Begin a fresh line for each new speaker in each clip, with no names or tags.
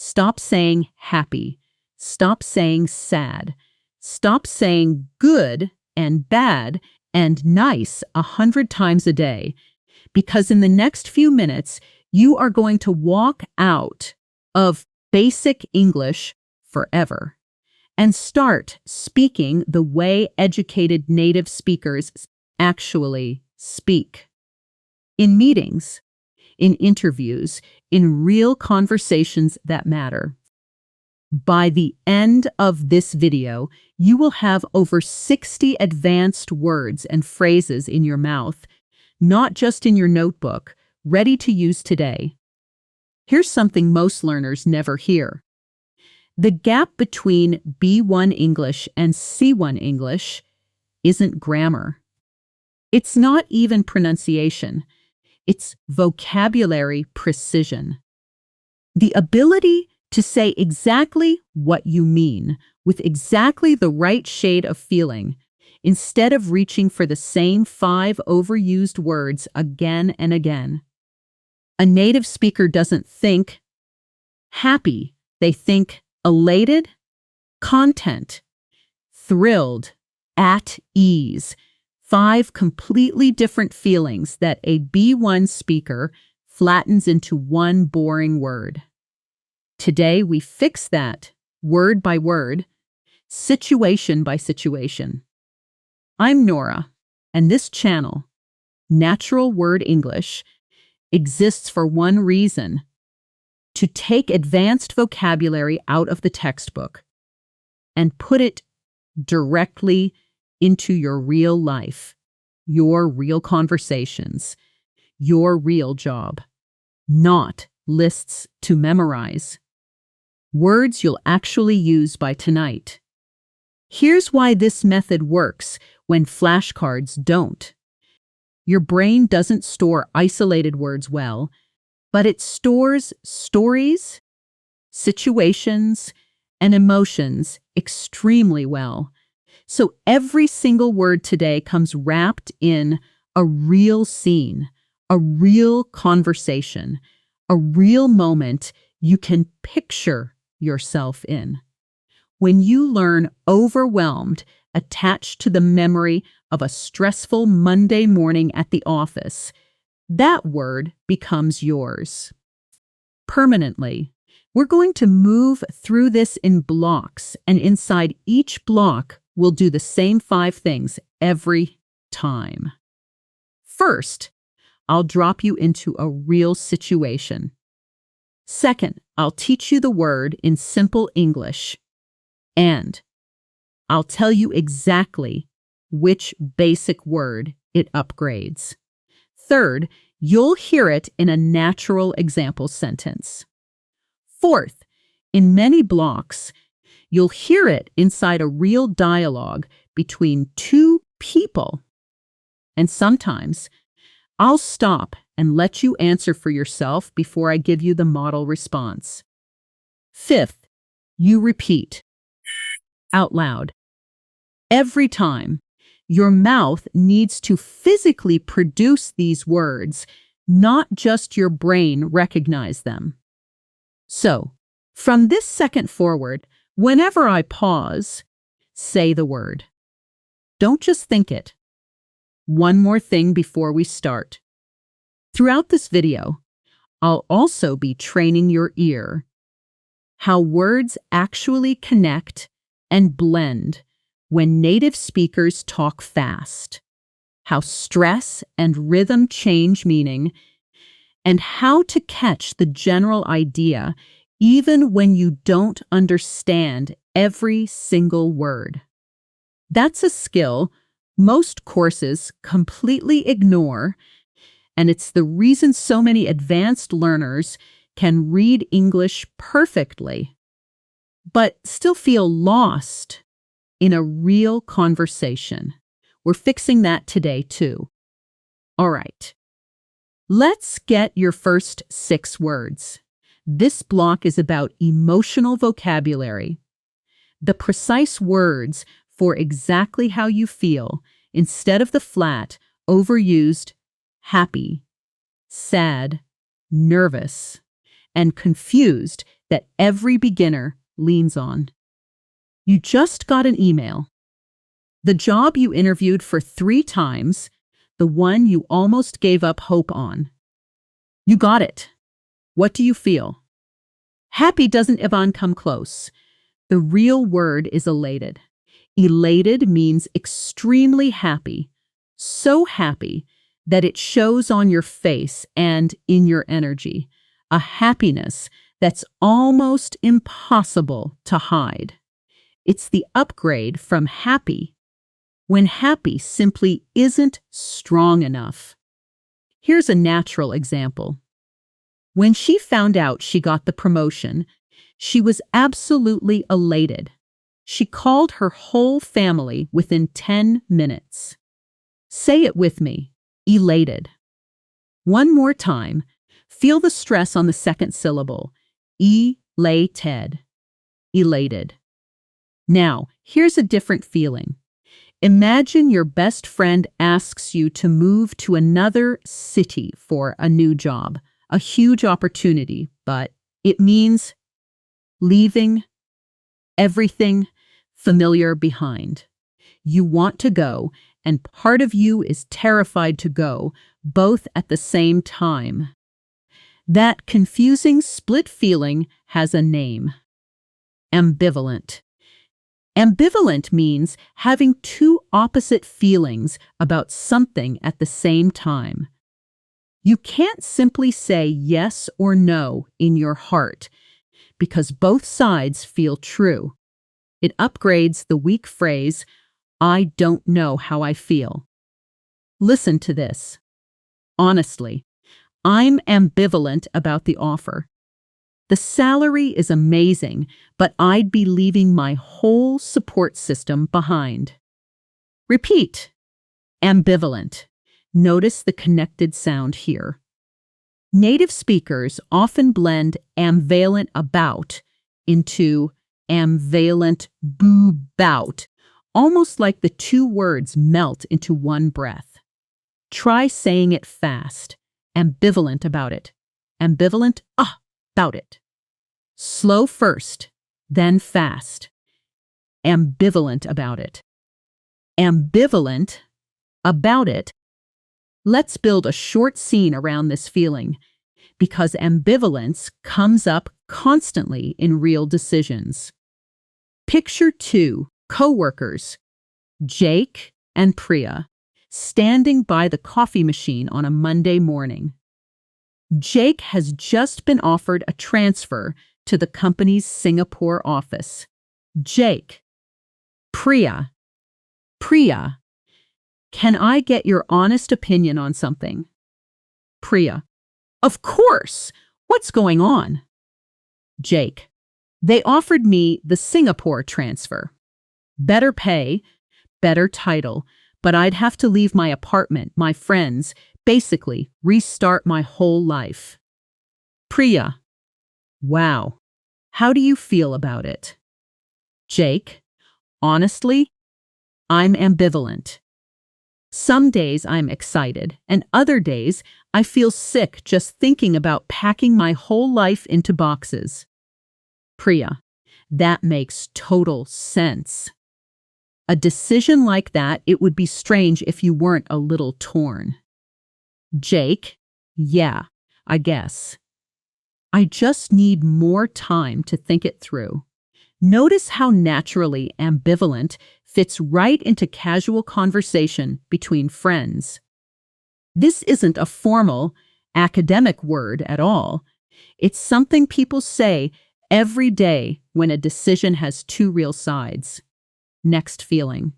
Stop saying happy. Stop saying sad. Stop saying good and bad and nice 100 times a day, because in the next few minutes, you are going to walk out of basic English forever and start speaking the way educated native speakers actually speak. In meetings, in interviews, in real conversations that matter. By the end of this video, you will have over 60 advanced words and phrases in your mouth, not just in your notebook, ready to use today. Here's something most learners never hear. The gap between B1 English and C1 English isn't grammar. It's not even pronunciation. It's vocabulary precision. The ability to say exactly what you mean with exactly the right shade of feeling, instead of reaching for the same 5 overused words again and again. A native speaker doesn't think happy. They think elated, content, thrilled, at ease. 5 completely different feelings that a B1 speaker flattens into one boring word. Today, we fix that word by word, situation by situation. I'm Nora, and this channel, Natural Word English, exists for one reason: to take advanced vocabulary out of the textbook and put it directly into your real life, your real conversations, your real job, not lists to memorize. Words you'll actually use by tonight. Here's why this method works when flashcards don't. Your brain doesn't store isolated words well, but it stores stories, situations, and emotions extremely well. So every single word today comes wrapped in a real scene, a real conversation, a real moment you can picture yourself in. When you learn overwhelmed attached to the memory of a stressful Monday morning at the office, that word becomes yours. Permanently. We're going to move through this in blocks, and inside each block, we'll do the same 5 things every time. First, I'll drop you into a real situation. Second, I'll teach you the word in simple English. And I'll tell you exactly which basic word it upgrades. Third, you'll hear it in a natural example sentence. Fourth, in many blocks, you'll hear it inside a real dialogue between 2 people. And sometimes, I'll stop and let you answer for yourself before I give you the model response. Fifth, you repeat out loud. Every time, your mouth needs to physically produce these words, not just your brain recognize them. So, from this second forward, whenever I pause, say the word. Don't just think it. One more thing before we start. Throughout this video, I'll also be training your ear. How words actually connect and blend when native speakers talk fast. How stress and rhythm change meaning, and how to catch the general idea even when you don't understand every single word. That's a skill most courses completely ignore, and it's the reason so many advanced learners can read English perfectly, but still feel lost in a real conversation. We're fixing that today, too. All right. Let's get your first 6 words. This block is about emotional vocabulary. The precise words for exactly how you feel instead of the flat, overused happy, sad, nervous, and confused that every beginner leans on. You just got an email. The job you interviewed for 3 times, the one you almost gave up hope on. You got it. What do you feel? Happy doesn't even come close. The real word is elated. Elated means extremely happy, so happy that it shows on your face and in your energy, a happiness that's almost impossible to hide. It's the upgrade from happy, when happy simply isn't strong enough. Here's a natural example. When she found out she got the promotion, she was absolutely elated. She called her whole family within 10 minutes. Say it with me, elated. One more time, feel the stress on the second syllable, elated. Elated. Now, here's a different feeling. Imagine your best friend asks you to move to another city for a new job, a huge opportunity, but it means leaving everything familiar behind. You want to go, and part of you is terrified to go, both at the same time. That confusing split feeling has a name. Ambivalent. Ambivalent means having two opposite feelings about something at the same time. You can't simply say yes or no in your heart, because both sides feel true. It upgrades the weak phrase, I don't know how I feel. Listen to this. Honestly, I'm ambivalent about the offer. The salary is amazing, but I'd be leaving my whole support system behind. Repeat. Ambivalent. Notice the connected sound here. Native speakers often blend ambivalent about into ambivalent bout, almost like the two words melt into one breath. Try saying it fast. Ambivalent about it. Ambivalent, about it. Slow first, then fast. Ambivalent about it. Ambivalent about it. Let's build a short scene around this feeling, because ambivalence comes up constantly in real decisions. Picture 2 co-workers, Jake and Priya, standing by the coffee machine on a Monday morning. Jake has just been offered a transfer to the company's Singapore office. Jake. Priya. Priya. Can I get your honest opinion on something? Priya. Of course. What's going on? Jake. They offered me the Singapore transfer. Better pay, better title, but I'd have to leave my apartment, my friends, basically restart my whole life. Priya. Wow. How do you feel about it? Jake. Honestly, I'm ambivalent. Some days I'm excited, and other days I feel sick just thinking about packing my whole life into boxes. Priya. That makes total sense. A decision like that, it would be strange if you weren't a little torn. Jake. Yeah, I guess. I just need more time to think it through. Notice how naturally ambivalent fits right into casual conversation between friends. This isn't a formal, academic word at all. It's something people say every day when a decision has two real sides. Next feeling.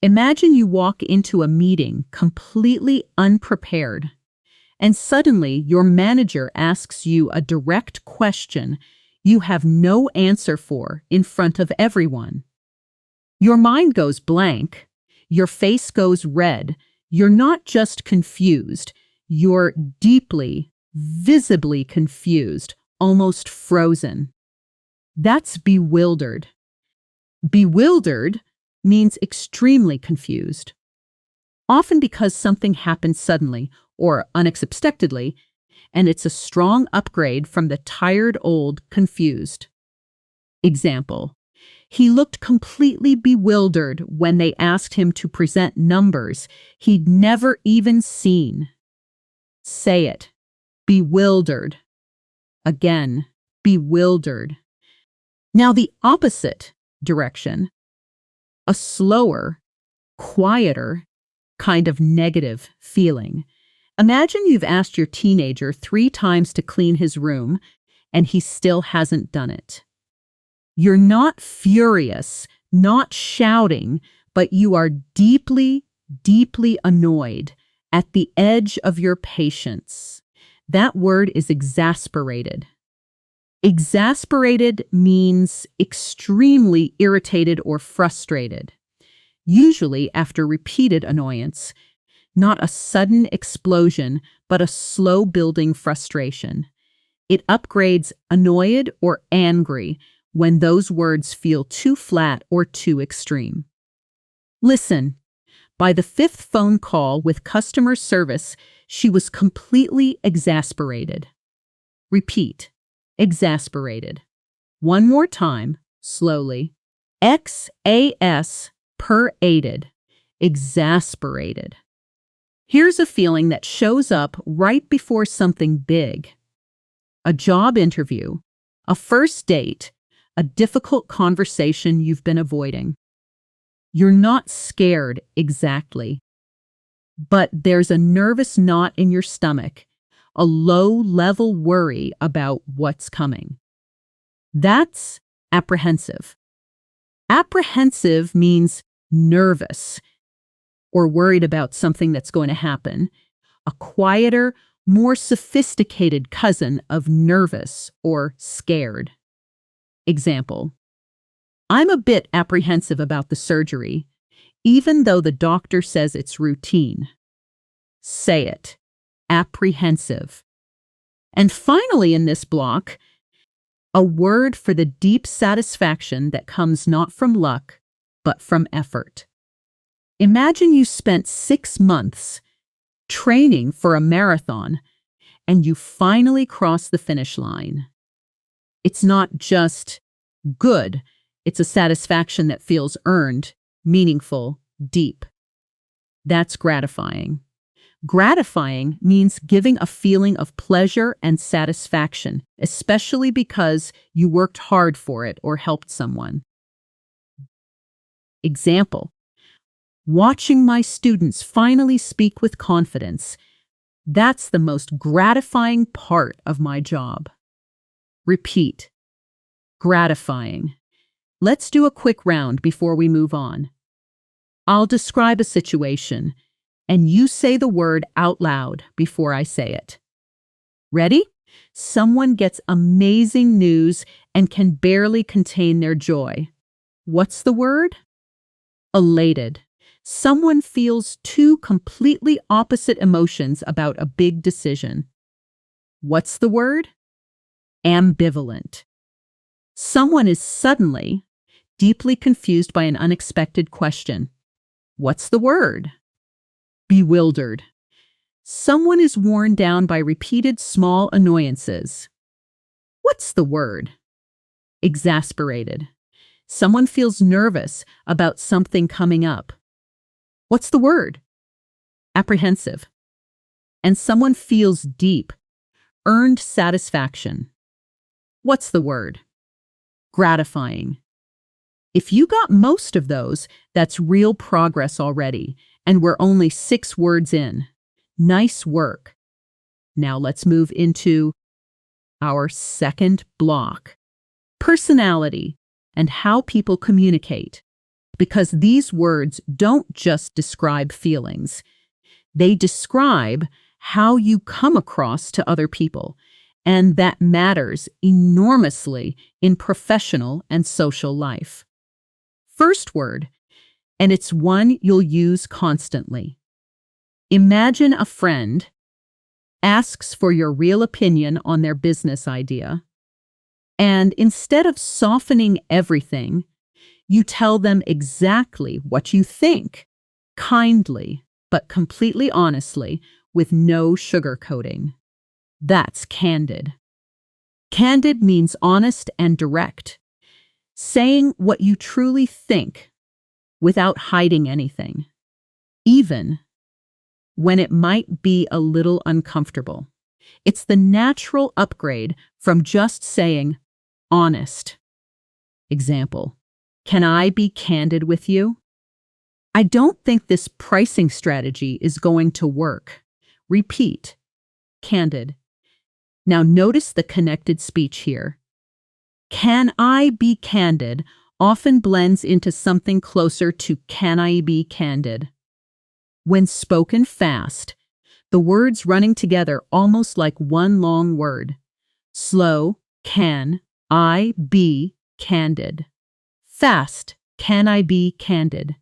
Imagine you walk into a meeting completely unprepared, and suddenly your manager asks you a direct question you have no answer for in front of everyone. Your mind goes blank, your face goes red, you're not just confused, you're deeply, visibly confused, almost frozen. That's bewildered. Bewildered means extremely confused. Often because something happened suddenly or unexpectedly, and it's a strong upgrade from the tired old confused. Example: he looked completely bewildered when they asked him to present numbers he'd never even seen. Say it. Bewildered. Again, bewildered. Now the opposite direction, a slower, quieter, kind of negative feeling. Imagine you've asked your teenager 3 times to clean his room, and he still hasn't done it. You're not furious, not shouting, but you are deeply, deeply annoyed, at the edge of your patience. That word is exasperated. Exasperated means extremely irritated or frustrated, usually after repeated annoyance, not a sudden explosion, but a slow building frustration. It upgrades annoyed or angry when those words feel too flat or too extreme. Listen, by the 5th phone call with customer service, she was completely exasperated. Repeat. Exasperated. One more time, slowly. X-A-S-per-ated. Exasperated. Here's a feeling that shows up right before something big. A job interview, a first date, a difficult conversation you've been avoiding. You're not scared exactly, but there's a nervous knot in your stomach, a low-level worry about what's coming. That's apprehensive. Apprehensive means nervous or worried about something that's going to happen, a quieter, more sophisticated cousin of nervous or scared. Example: I'm a bit apprehensive about the surgery, even though the doctor says it's routine. Say it. Apprehensive. And finally in this block, a word for the deep satisfaction that comes not from luck, but from effort. Imagine you spent 6 months training for a marathon and you finally cross the finish line. It's not just good, it's a satisfaction that feels earned, meaningful, deep. That's gratifying. Gratifying means giving a feeling of pleasure and satisfaction, especially because you worked hard for it or helped someone. Example: watching my students finally speak with confidence. That's the most gratifying part of my job. Repeat. Gratifying. Let's do a quick round before we move on. I'll describe a situation, and you say the word out loud before I say it. Ready? Someone gets amazing news and can barely contain their joy. What's the word? Elated. Someone feels 2 completely opposite emotions about a big decision. What's the word? Ambivalent. Someone is suddenly, deeply confused by an unexpected question. What's the word? Bewildered. Someone is worn down by repeated small annoyances. What's the word? Exasperated. Someone feels nervous about something coming up. What's the word? Apprehensive. And someone feels deep, earned satisfaction. What's the word? Gratifying. If you got most of those, that's real progress already, and we're only 6 words in. Nice work. Now let's move into our second block. Personality and how people communicate. Because these words don't just describe feelings. They describe how you come across to other people, and that matters enormously in professional and social life. First word, and it's one you'll use constantly. Imagine a friend asks for your real opinion on their business idea, and instead of softening everything, you tell them exactly what you think, kindly, but completely honestly, with no sugarcoating. That's candid. Candid means honest and direct, saying what you truly think without hiding anything, even when it might be a little uncomfortable. It's the natural upgrade from just saying honest. Example, can I be candid with you? I don't think this pricing strategy is going to work. Repeat, candid. Now notice the connected speech here. Can I be candid often blends into something closer to can I be candid. When spoken fast, the words running together almost like one long word. Slow, can I be candid. Fast, can I be candid.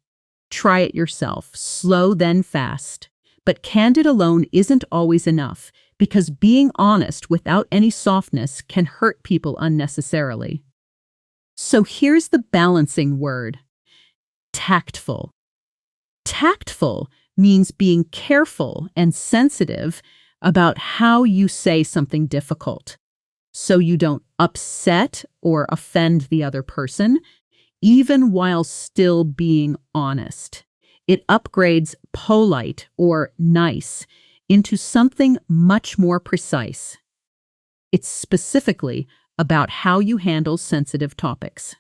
Try it yourself, slow then fast. But candid alone isn't always enough, because being honest without any softness can hurt people unnecessarily. So here's the balancing word, tactful. Tactful means being careful and sensitive about how you say something difficult, so you don't upset or offend the other person, even while still being honest. It upgrades polite or nice into something much more precise. It's specifically about how you handle sensitive topics.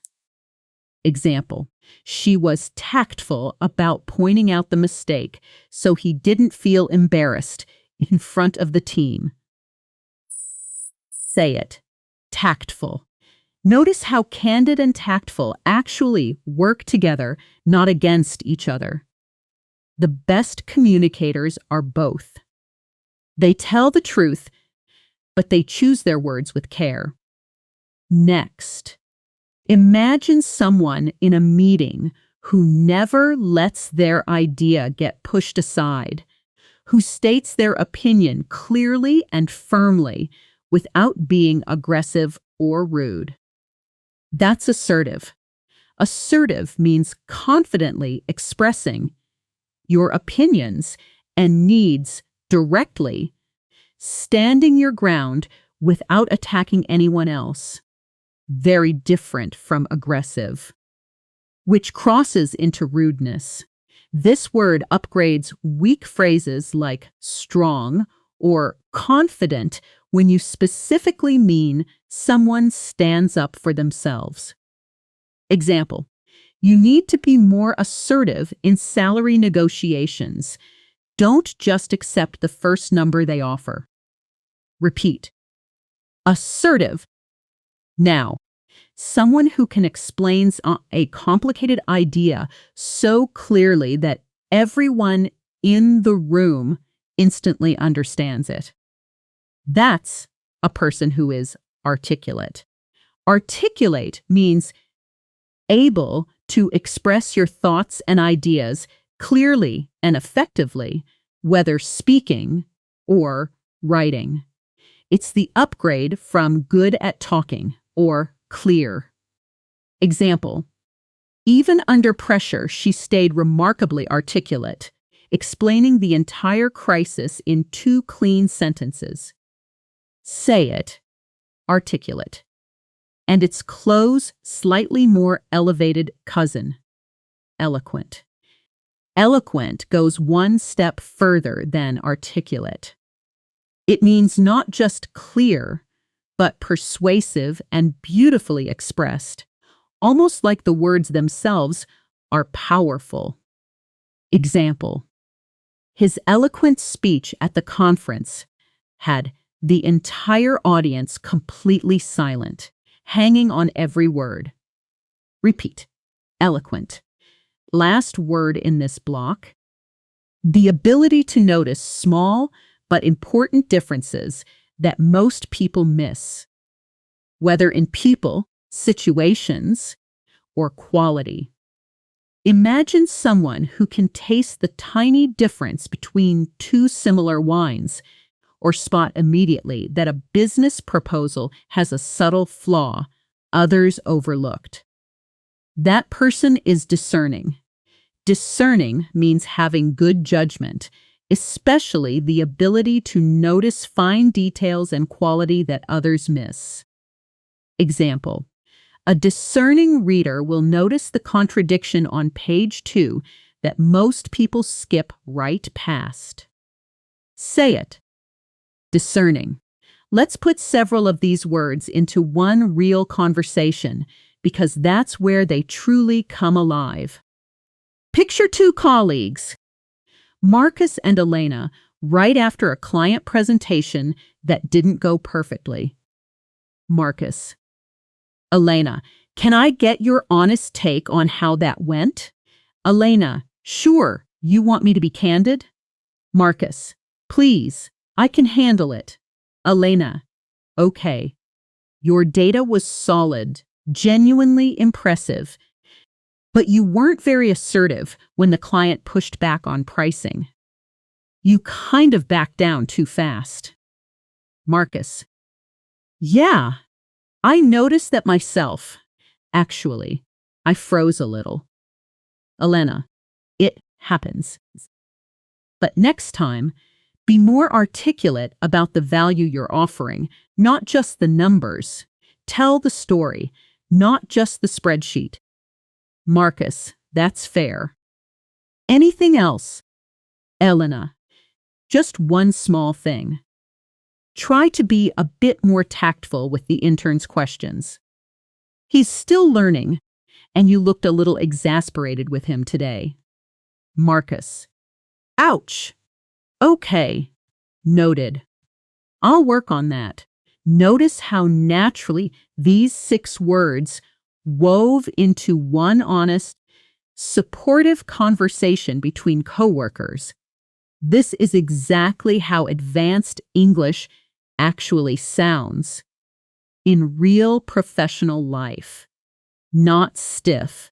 Example, she was tactful about pointing out the mistake so he didn't feel embarrassed in front of the team. Say it, tactful. Notice how candid and tactful actually work together, not against each other. The best communicators are both. They tell the truth, but they choose their words with care. Next, imagine someone in a meeting who never lets their idea get pushed aside, who states their opinion clearly and firmly without being aggressive or rude. That's assertive. Assertive means confidently expressing your opinions and needs directly, standing your ground without attacking anyone else. Very different from aggressive, which crosses into rudeness. This word upgrades weak phrases like strong or confident when you specifically mean someone stands up for themselves. Example, you need to be more assertive in salary negotiations. Don't just accept the first number they offer. Repeat, assertive. Now, someone who can explain a complicated idea so clearly that everyone in the room instantly understands it. That's a person who is articulate. Articulate means able to express your thoughts and ideas clearly and effectively, whether speaking or writing. It's the upgrade from good at talking or clear. Example, even under pressure, she stayed remarkably articulate, explaining the entire crisis in 2 clean sentences. Say it, articulate. And its close, slightly more elevated cousin, eloquent. Eloquent goes one step further than articulate. It means not just clear, but persuasive and beautifully expressed, almost like the words themselves are powerful. Example, his eloquent speech at the conference had the entire audience completely silent, hanging on every word. Repeat, eloquent. Last word in this block, the ability to notice small but important differences that most people miss, whether in people, situations, or quality. Imagine someone who can taste the tiny difference between 2 similar wines, or spot immediately that a business proposal has a subtle flaw others overlooked. That person is discerning. Discerning means having good judgment. especially the ability to notice fine details and quality that others miss. Example: a discerning reader will notice the contradiction on page 2 that most people skip right past. Say it. Discerning. Let's put several of these words into one real conversation, because that's where they truly come alive. Picture two colleagues, Marcus and Elena, right after a client presentation that didn't go perfectly. Marcus: Elena, can I get your honest take on how that went? Elena: sure, you want me to be candid? Marcus: please, I can handle it. Elena: okay. Your data was solid, genuinely impressive, but you weren't very assertive when the client pushed back on pricing. You kind of backed down too fast. Marcus: yeah, I noticed that myself. Actually, I froze a little. Elena: it happens. But next time, be more articulate about the value you're offering, not just the numbers. Tell the story, not just the spreadsheet. Marcus: that's fair. Anything else? Elena: just one small thing. Try to be a bit more tactful with the intern's questions. He's still learning, and you looked a little exasperated with him today. Marcus: ouch. Okay. Noted. I'll work on that. Notice how naturally these 6 words wove into one honest, supportive conversation between coworkers. This is exactly how advanced English actually sounds in real professional life. Not stiff,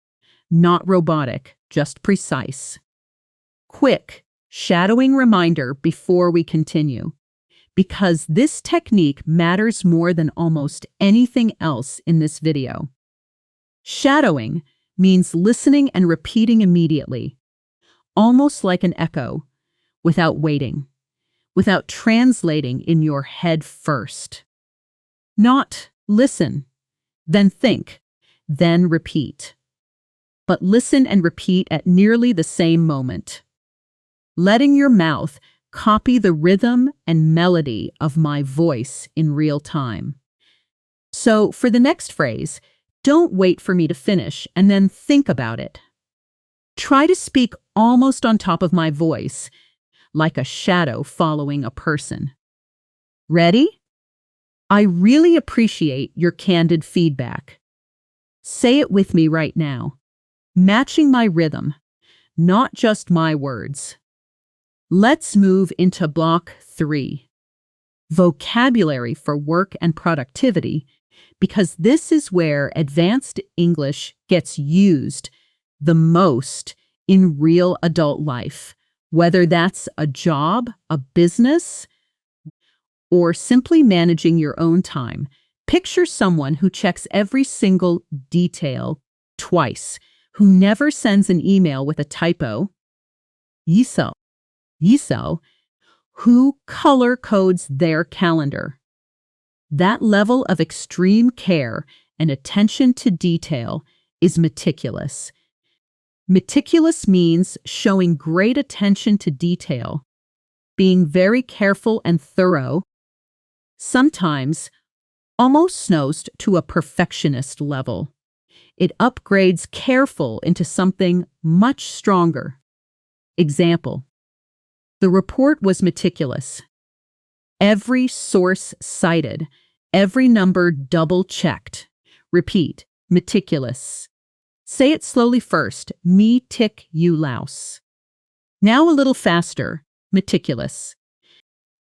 not robotic, just precise. Quick, shadowing reminder before we continue, because this technique matters more than almost anything else in this video. Shadowing means listening and repeating immediately, almost like an echo, without waiting, without translating in your head first. Not listen, then think, then repeat, but listen and repeat at nearly the same moment. Letting your mouth copy the rhythm and melody of my voice in real time. So for the next phrase, don't wait for me to finish and then think about it. Try to speak almost on top of my voice, like a shadow following a person. Ready? I really appreciate your candid feedback. Say it with me right now, matching my rhythm, not just my words. Let's move into block 3, vocabulary for work and productivity, because this is where advanced English gets used the most in real adult life, whether that's a job, a business, or simply managing your own time. Picture someone who checks every single detail twice, who never sends an email with a typo. Yisel, who color codes their calendar. That level of extreme care and attention to detail is meticulous. Meticulous means showing great attention to detail, being very careful and thorough, sometimes almost snows to a perfectionist level. It upgrades careful into something much stronger. Example: the report was meticulous. Every source cited, every number double-checked. Repeat: meticulous. Say it slowly first. Me tick, you louse. Now a little faster. Meticulous.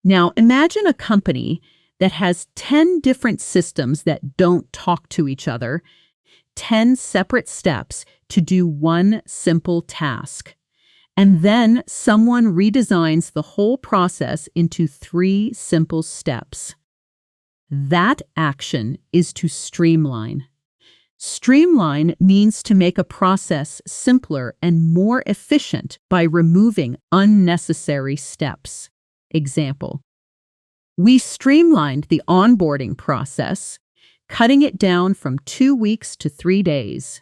Now imagine a company that has 10 different systems that don't talk to each other, 10 separate steps to do one simple task. And then someone redesigns the whole process into 3 simple steps. That action is to streamline. Streamline means to make a process simpler and more efficient by removing unnecessary steps. Example: we streamlined the onboarding process, cutting it down from 2 weeks to 3 days.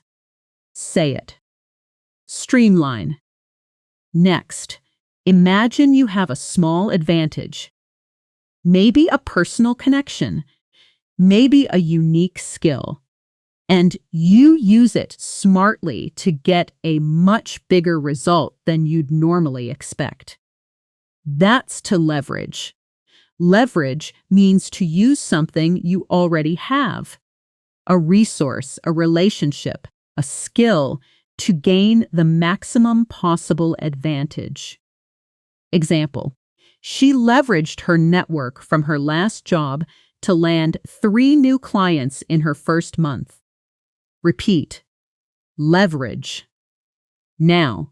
Say it. Streamline. Next, imagine you have a small advantage. Maybe a personal connection, maybe a unique skill, and you use it smartly to get a much bigger result than you'd normally expect. That's to leverage. Leverage means to use something you already have, a resource, a relationship, a skill, to gain the maximum possible advantage. Example: she leveraged her network from her last job to land 3 new clients in her first month. Repeat. Leverage. Now,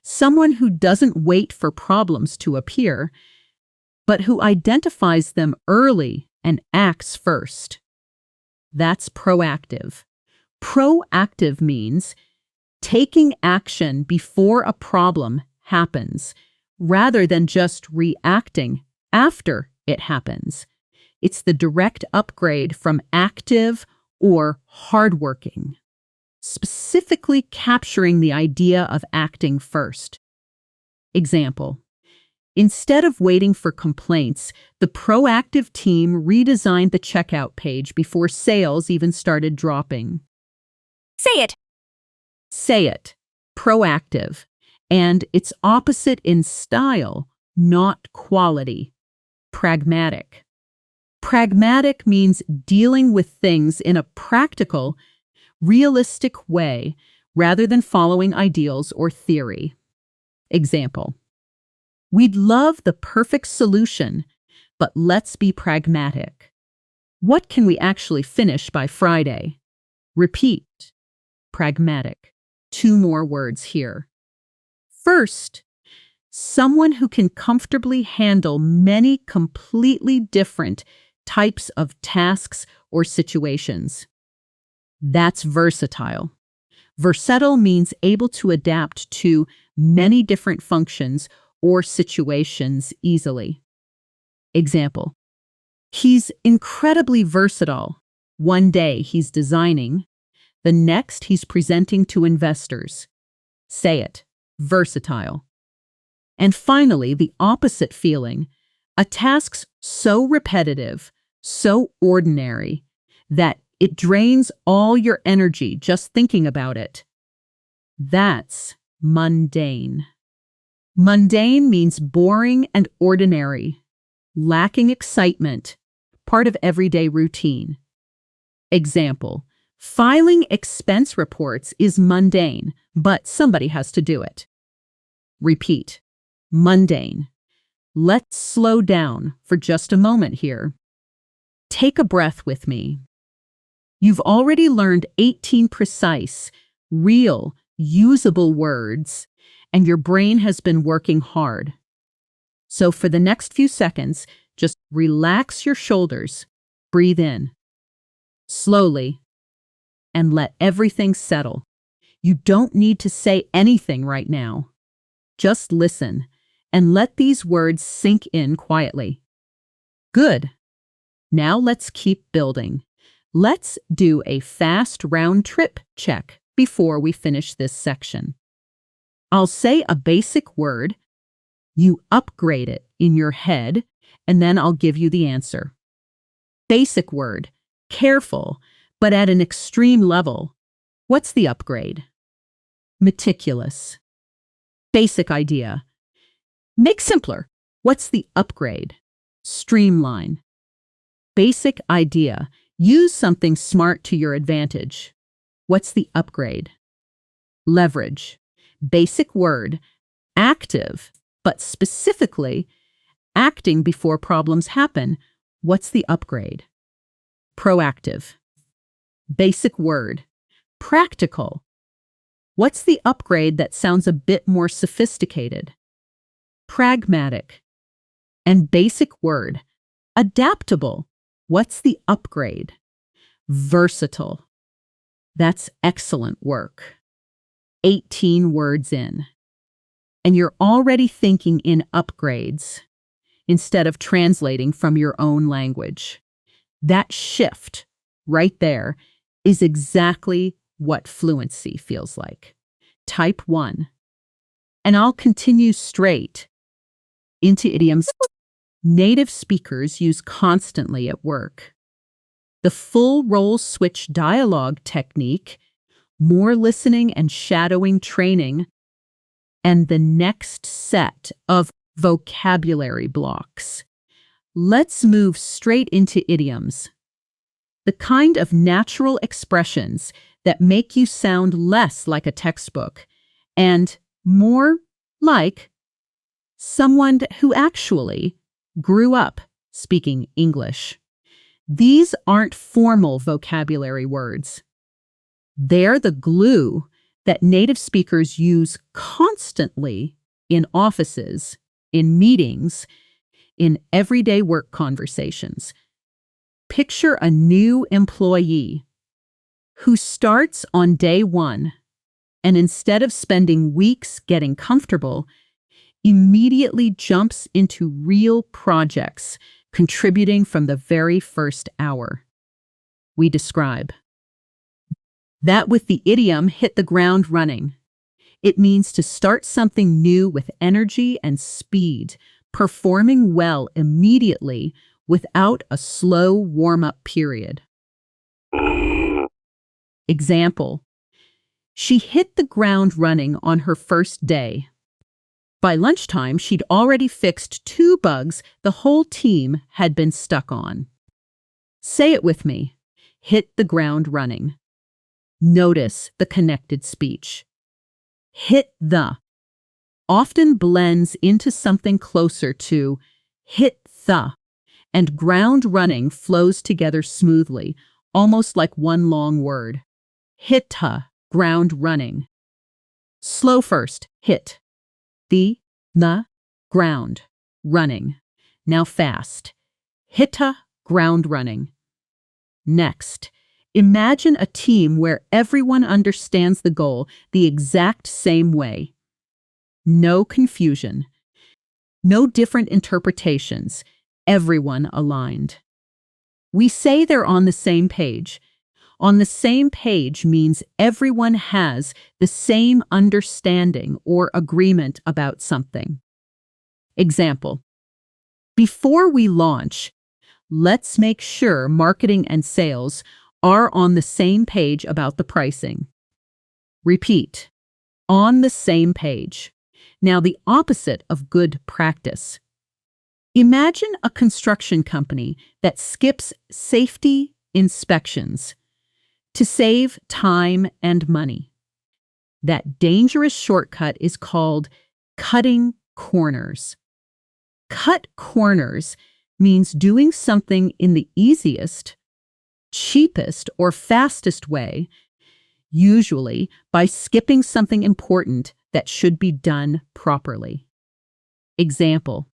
someone who doesn't wait for problems to appear, but who identifies them early and acts first. That's proactive. Proactive means taking action before a problem happens, rather than just reacting after it happens. It's the direct upgrade from active or hardworking, specifically capturing the idea of acting first. Example: instead of waiting for complaints, the proactive team redesigned the checkout page before sales even started dropping.
Say it.
Say it. Proactive. And its opposite in style, not quality. Pragmatic. Pragmatic means dealing with things in a practical, realistic way rather than following ideals or theory. Example: we'd love the perfect solution, but let's be pragmatic. What can we actually finish by Friday? Repeat. Pragmatic. 2 more words here. First, someone who can comfortably handle many completely different types of tasks or situations. That's versatile. Versatile means able to adapt to many different functions or situations easily. Example: he's incredibly versatile. One day he's designing, the next he's presenting to investors. Say it. Versatile. And finally, the opposite feeling: a task so repetitive, so ordinary, that it drains all your energy just thinking about it. That's mundane. Mundane means boring and ordinary, lacking excitement, part of everyday routine. Example: filing expense reports is mundane, but somebody has to do it. Repeat. Mundane. Let's slow down for just a moment here. Take a breath with me. You've already learned 18 precise, real, usable words, and your brain has been working hard. So for the next few seconds, just relax your shoulders, breathe in, slowly, and let everything settle. You don't need to say anything right now. Just listen and let these words sink in quietly. Good. Now let's keep building. Let's do a fast round-trip check before we finish this section. I'll say a basic word, you upgrade it in your head, and then I'll give you the answer. Basic word, careful, but at an extreme level. What's the upgrade? Meticulous. Basic idea. Make simpler. What's the upgrade? Streamline. Basic idea. Use something smart to your advantage. What's the upgrade? Leverage. Basic word. Active, but specifically, acting before problems happen. What's the upgrade? Proactive. Basic word. Practical. What's the upgrade that sounds a bit more sophisticated? Pragmatic. And basic word. Adaptable. What's the upgrade? Versatile. That's excellent work. 18 words in. And you're already thinking in upgrades instead of translating from your own language. That shift right there is exactly what fluency feels like. Type 1. And I'll continue straight into idioms native speakers use constantly at work. The full role switch dialogue technique, more listening and shadowing training, and the next set of vocabulary blocks. Let's move straight into idioms. The kind of natural expressions that make you sound less like a textbook and more like someone who actually grew up speaking English. These aren't formal vocabulary words. They're the glue that native speakers use constantly in offices, in meetings, in everyday work conversations. Picture a new employee who starts on day 1 and instead of spending weeks getting comfortable, immediately jumps into real projects, contributing from the very first hour. We describe that with the idiom hit the ground running. It means to start something new with energy and speed, performing well immediately without a slow warm-up period. Example: she hit the ground running on her first day. By lunchtime, she'd already fixed 2 bugs the whole team had been stuck on. Say it with me. Hit the ground running. Notice the connected speech. Hit the often blends into something closer to hit the, and ground running flows together smoothly, almost like one long word. Hit-ta, ground running. Slow first, hit. The ground, running. Now fast. Hit-ta, ground running. Next, imagine a team where everyone understands the goal the exact same way. No confusion. No different interpretations. Everyone aligned. We say they're on the same page. On the same page means everyone has the same understanding or agreement about something. Example: before we launch, let's make sure marketing and sales are on the same page about the pricing. Repeat: on the same page. Now the opposite of good practice. Imagine a construction company that skips safety inspections to save time and money. That dangerous shortcut is called cutting corners. Cut corners means doing something in the easiest, cheapest, or fastest way, usually by skipping something important that should be done properly. Example: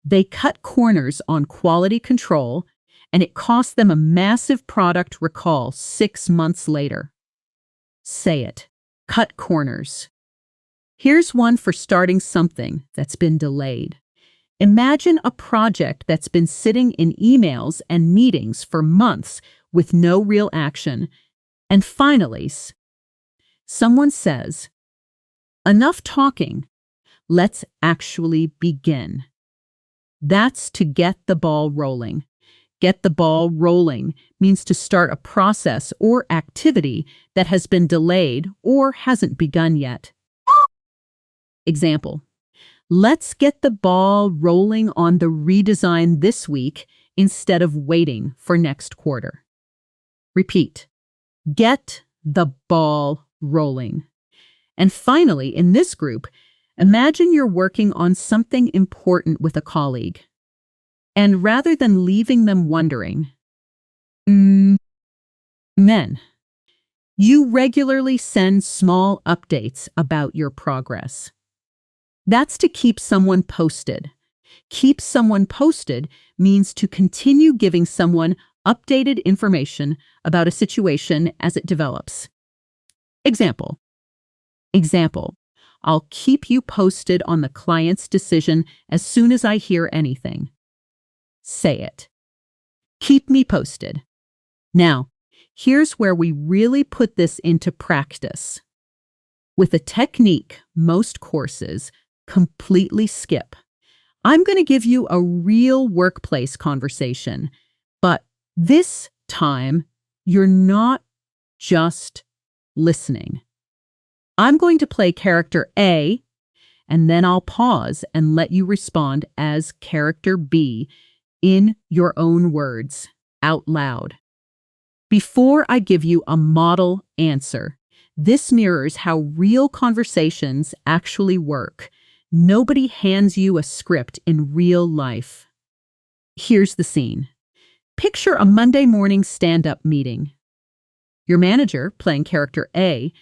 they cut corners on quality control, and it cost them a massive product recall 6 months later. Say it. Cut corners. Here's one for starting something that's been delayed. Imagine a project that's been sitting in emails and meetings for months with no real action, and finally, someone says, "Enough talking. Let's actually begin." That's to get the ball rolling. Get the ball rolling means to start a process or activity that has been delayed or hasn't begun yet. Example: let's get the ball rolling on the redesign this week instead of waiting for next quarter. Repeat: get the ball rolling. And finally, in this group, imagine you're working on something important with a colleague. And rather than leaving them wondering, men, you regularly send small updates about your progress. That's to keep someone posted. Keep someone posted means to continue giving someone updated information about a situation as it develops. Example. I'll keep you posted on the client's decision as soon as I hear anything. Say it. Keep me posted. Now, here's where we really put this into practice. With a technique most courses completely skip. I'm going to give you a real workplace conversation, but this time you're not just listening. I'm going to play character A, and then I'll pause and let you respond as character B in your own words, out loud. Before I give you a model answer, this mirrors how real conversations actually work. Nobody hands you a script in real life. Here's the scene. Picture a Monday morning stand-up meeting. Your manager, playing character A,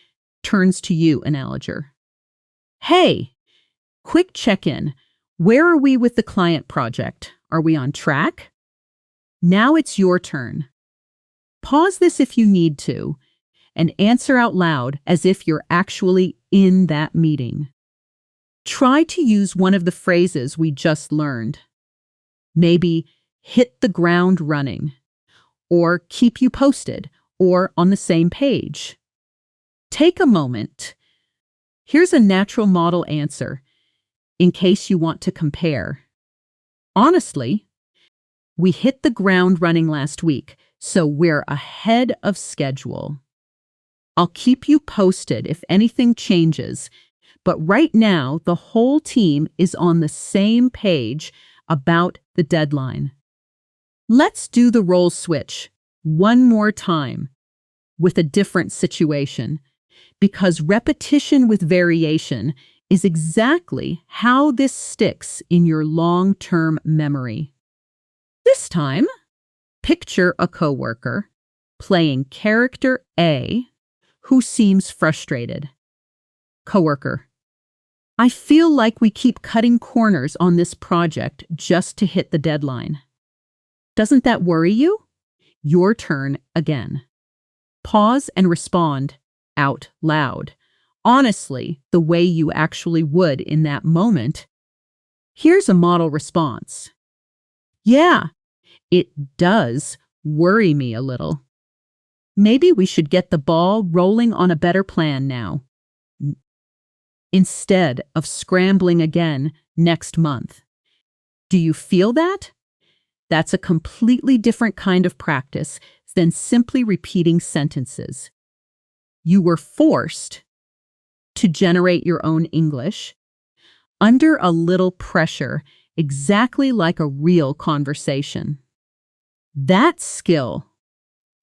turns to you, analoger. Hey, quick check-in. Where are we with the client project? Are we on track? Now it's your turn. Pause this if you need to, and answer out loud as if you're actually in that meeting. Try to use one of the phrases we just learned. Maybe hit the ground running, or keep you posted, or on the same page. Take a moment. Here's a natural model answer, in case you want to compare. Honestly, we hit the ground running last week, so we're ahead of schedule. I'll keep you posted if anything changes, but right now the whole team is on the same page about the deadline. Let's do the role switch one more time with a different situation, because repetition with variation is exactly how this sticks in your long-term memory. This time, picture a coworker playing character A who seems frustrated. Coworker. I feel like we keep cutting corners on this project just to hit the deadline. Doesn't that worry you? Your turn again. Pause and respond out loud. Honestly, the way you actually would in that moment. Here's a model response. Yeah, it does worry me a little. Maybe we should get the ball rolling on a better plan now, instead of scrambling again next month. Do you feel that? That's a completely different kind of practice than simply repeating sentences. You were forced to generate your own English under a little pressure, exactly like a real conversation. That skill,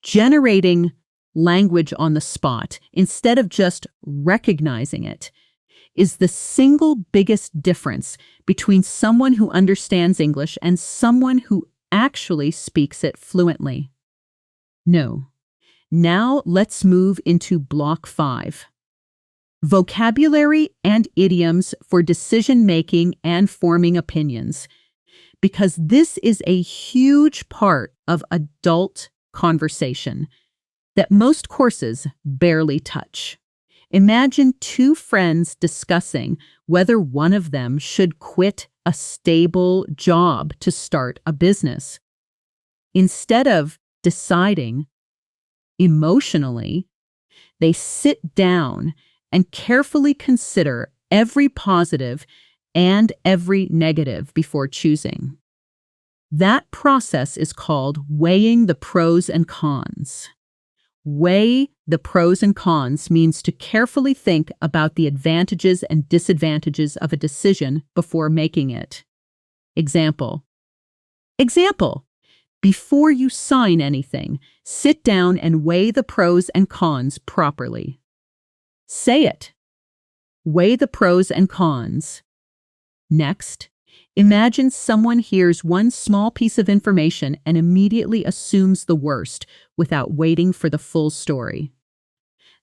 generating language on the spot instead of just recognizing it, is the single biggest difference between someone who understands English and someone who actually speaks it fluently. No. Now let's move into Block 5. Vocabulary and idioms for decision-making and forming opinions, because this is a huge part of adult conversation that most courses barely touch. Imagine two friends discussing whether one of them should quit a stable job to start a business. Instead of deciding emotionally, they sit down and carefully consider every positive and every negative before choosing. That process is called weighing the pros and cons. Weigh the pros and cons means to carefully think about the advantages and disadvantages of a decision before making it. Example. Before you sign anything, sit down and weigh the pros and cons properly. Say it. Weigh the pros and cons. Next, imagine someone hears one small piece of information and immediately assumes the worst without waiting for the full story.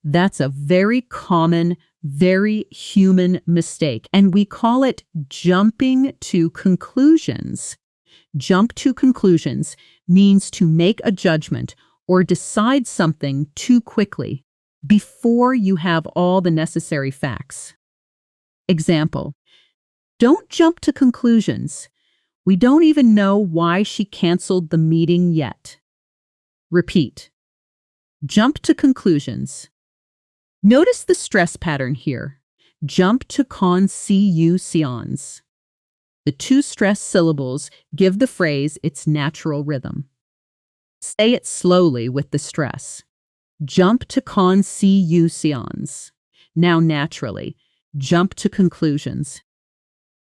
That's a very common, very human mistake, and we call it jumping to conclusions. Jump to conclusions means to make a judgment or decide something too quickly before you have all the necessary facts. Example: don't jump to conclusions. We don't even know why she canceled the meeting yet. Repeat. Jump to conclusions. Notice the stress pattern here. Jump to conclusions. The two stress syllables give the phrase its natural rhythm. Say it slowly with the stress. Jump to conclusions. Now naturally, jump to conclusions.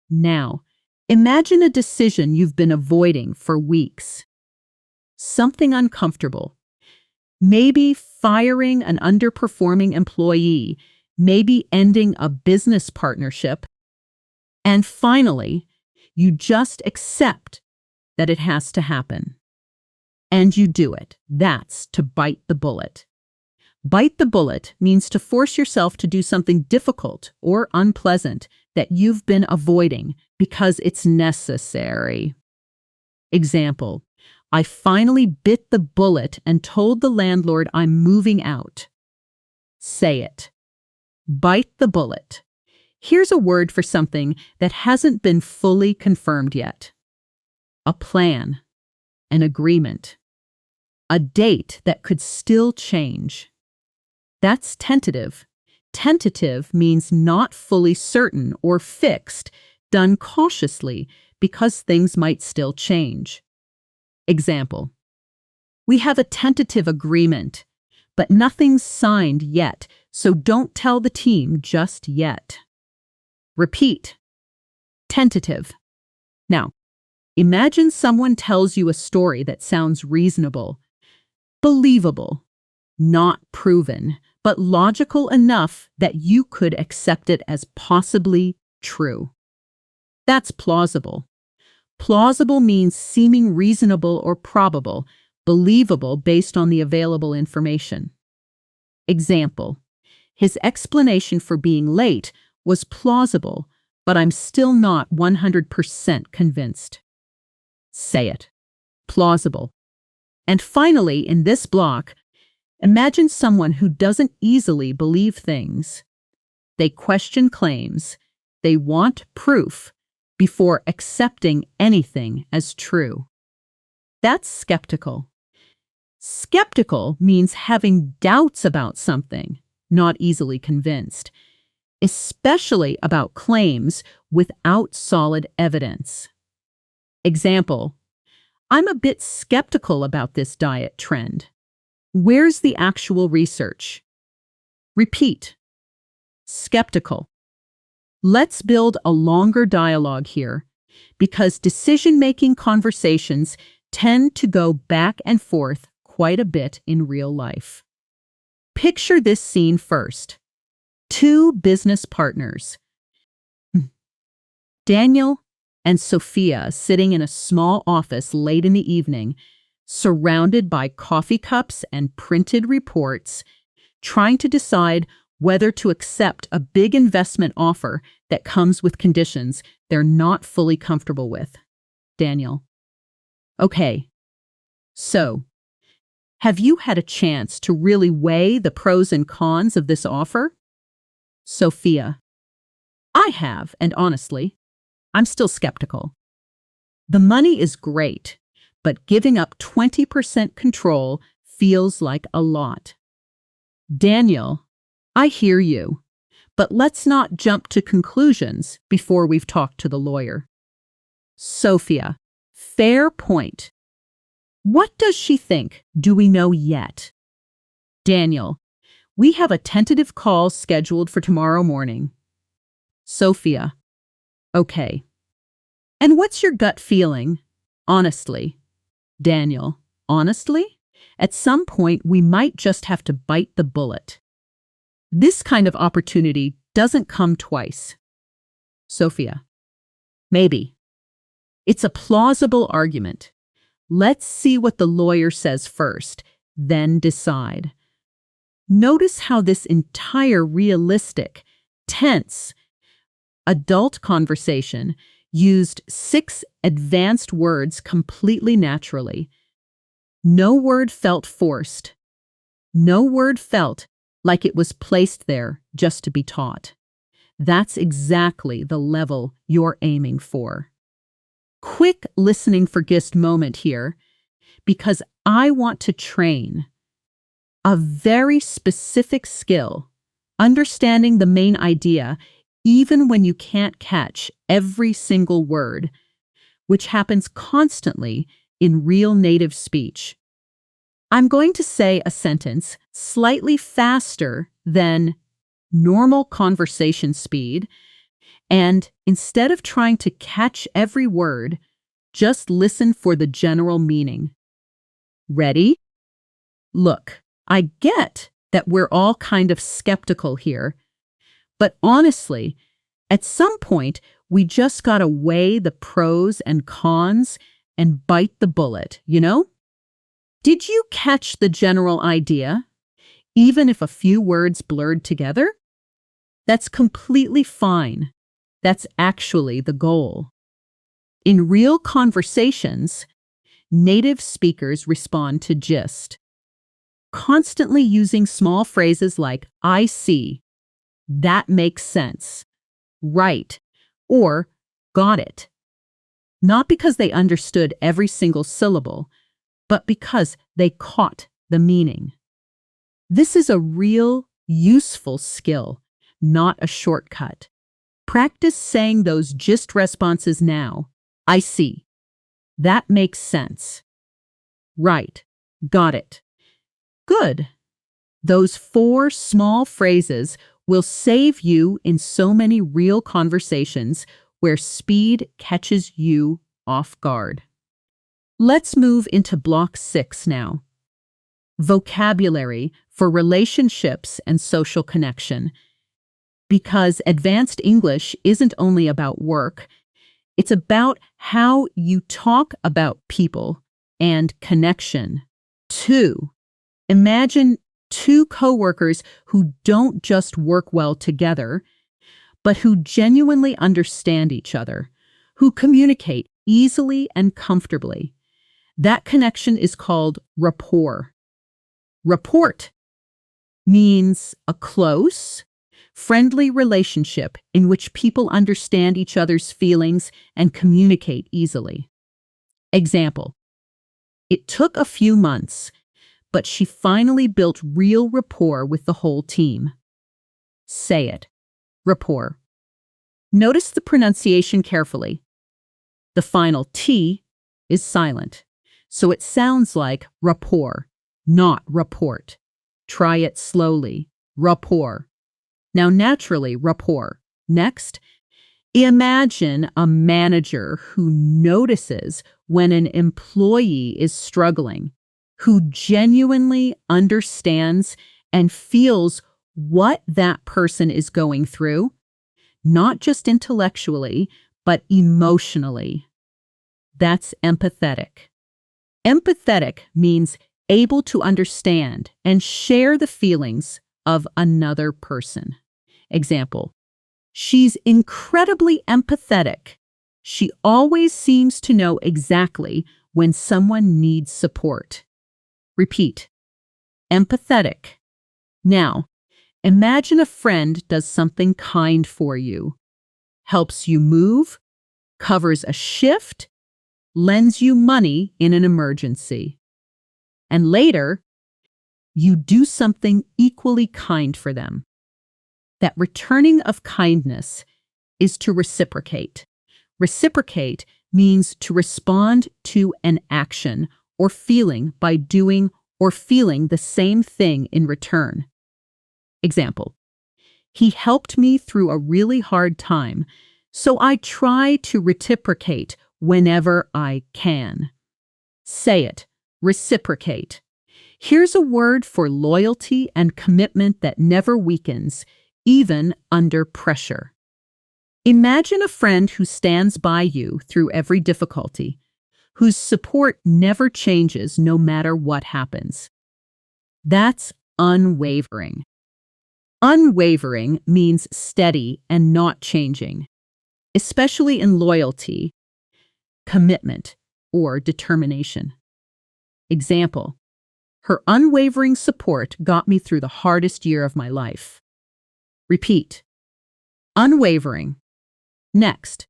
Now, imagine a decision you've been avoiding for weeks. Something uncomfortable. Maybe firing an underperforming employee, maybe ending a business partnership. And finally, you just accept that it has to happen. And you do it. That's to bite the bullet. Bite the bullet means to force yourself to do something difficult or unpleasant that you've been avoiding because it's necessary. Example: I finally bit the bullet and told the landlord I'm moving out. Say it. Bite the bullet. Here's a word for something that hasn't been fully confirmed yet. A plan, an agreement, a date that could still change. That's tentative. Tentative means not fully certain or fixed, done cautiously because things might still change. Example: we have a tentative agreement, but nothing's signed yet, so don't tell the team just yet. Repeat. Tentative. Now, imagine someone tells you a story that sounds reasonable, believable, not proven, but logical enough that you could accept it as possibly true. That's plausible. Plausible means seeming reasonable or probable, believable based on the available information. Example: his explanation for being late was plausible, but I'm still not 100% convinced. Say it. Plausible. And finally, in this block, imagine someone who doesn't easily believe things. They question claims. They want proof before accepting anything as true. That's skeptical. Skeptical means having doubts about something, not easily convinced, especially about claims without solid evidence. Example: I'm a bit skeptical about this diet trend. Where's the actual research? Repeat. Skeptical. Let's build a longer dialogue here, because decision-making conversations tend to go back and forth quite a bit in real life. Picture this scene first. Two business partners, Daniel and Sophia, sitting in a small office late in the evening, surrounded by coffee cups and printed reports, trying to decide whether to accept a big investment offer that comes with conditions they're not fully comfortable with. Daniel: okay, so have you had a chance to really weigh the pros and cons of this offer? Sophia: I have, and honestly, I'm still skeptical. The money is great, but giving up 20% control feels like a lot. Daniel: I hear you, but let's not jump to conclusions before we've talked to the lawyer. Sophia: fair point. What does she think? Do we know yet? Daniel: we have a tentative call scheduled for tomorrow morning. Sophia: okay. And what's your gut feeling? Honestly. Daniel: honestly? At some point, we might just have to bite the bullet. This kind of opportunity doesn't come twice. Sophia: maybe. It's a plausible argument. Let's see what the lawyer says first, then decide. Notice how this entire realistic, tense, adult conversation used 6 advanced words completely naturally. No word felt forced. No word felt like it was placed there just to be taught. That's exactly the level you're aiming for. Quick listening for gist moment here, because I want to train a very specific skill, understanding the main idea even when you can't catch every single word, which happens constantly in real native speech. I'm going to say a sentence slightly faster than normal conversation speed, and instead of trying to catch every word, just listen for the general meaning. Ready? Look, I get that we're all kind of skeptical here, but honestly, at some point, we just gotta weigh the pros and cons and bite the bullet, you know? Did you catch the general idea, even if a few words blurred together? That's completely fine. That's actually the goal. In real conversations, native speakers respond to gist, constantly using small phrases like, I see, that makes sense, right, or got it. Not because they understood every single syllable, but because they caught the meaning. This is a real, useful skill, not a shortcut. Practice saying those gist responses now. I see. That makes sense. Right. Got it. Good. Those 4 small phrases will save you in so many real conversations where speed catches you off guard. Let's move into block 6 now. Vocabulary for relationships and social connection. Because advanced English isn't only about work, it's about how you talk about people and connection. 2. Imagine 2 coworkers who don't just work well together, but who genuinely understand each other, who communicate easily and comfortably. That connection is called rapport. Rapport means a close, friendly relationship in which people understand each other's feelings and communicate easily. Example: it took a few months, but she finally built real rapport with the whole team. Say it. Rapport. Notice the pronunciation carefully. The final T is silent, so it sounds like rapport, not report. Try it slowly. Rapport. Now, naturally, rapport. Next, imagine a manager who notices when an employee is struggling, who genuinely understands and feels what that person is going through, not just intellectually, but emotionally. That's empathetic. Empathetic means able to understand and share the feelings of another person. Example: she's incredibly empathetic. She always seems to know exactly when someone needs support. Repeat. Empathetic. Now, imagine a friend does something kind for you, helps you move, covers a shift, lends you money in an emergency. And later, you do something equally kind for them. That returning of kindness is to reciprocate. Reciprocate means to respond to an action or feeling by doing or feeling the same thing in return. Example: he helped me through a really hard time, so I try to reciprocate whenever I can. Say it. Reciprocate. Here's a word for loyalty and commitment that never weakens, even under pressure. Imagine a friend who stands by you through every difficulty, whose support never changes no matter what happens. That's unwavering. Unwavering means steady and not changing. especially in loyalty, commitment, or determination. Example, her unwavering support got me through the hardest year of my life. Repeat, unwavering. Next,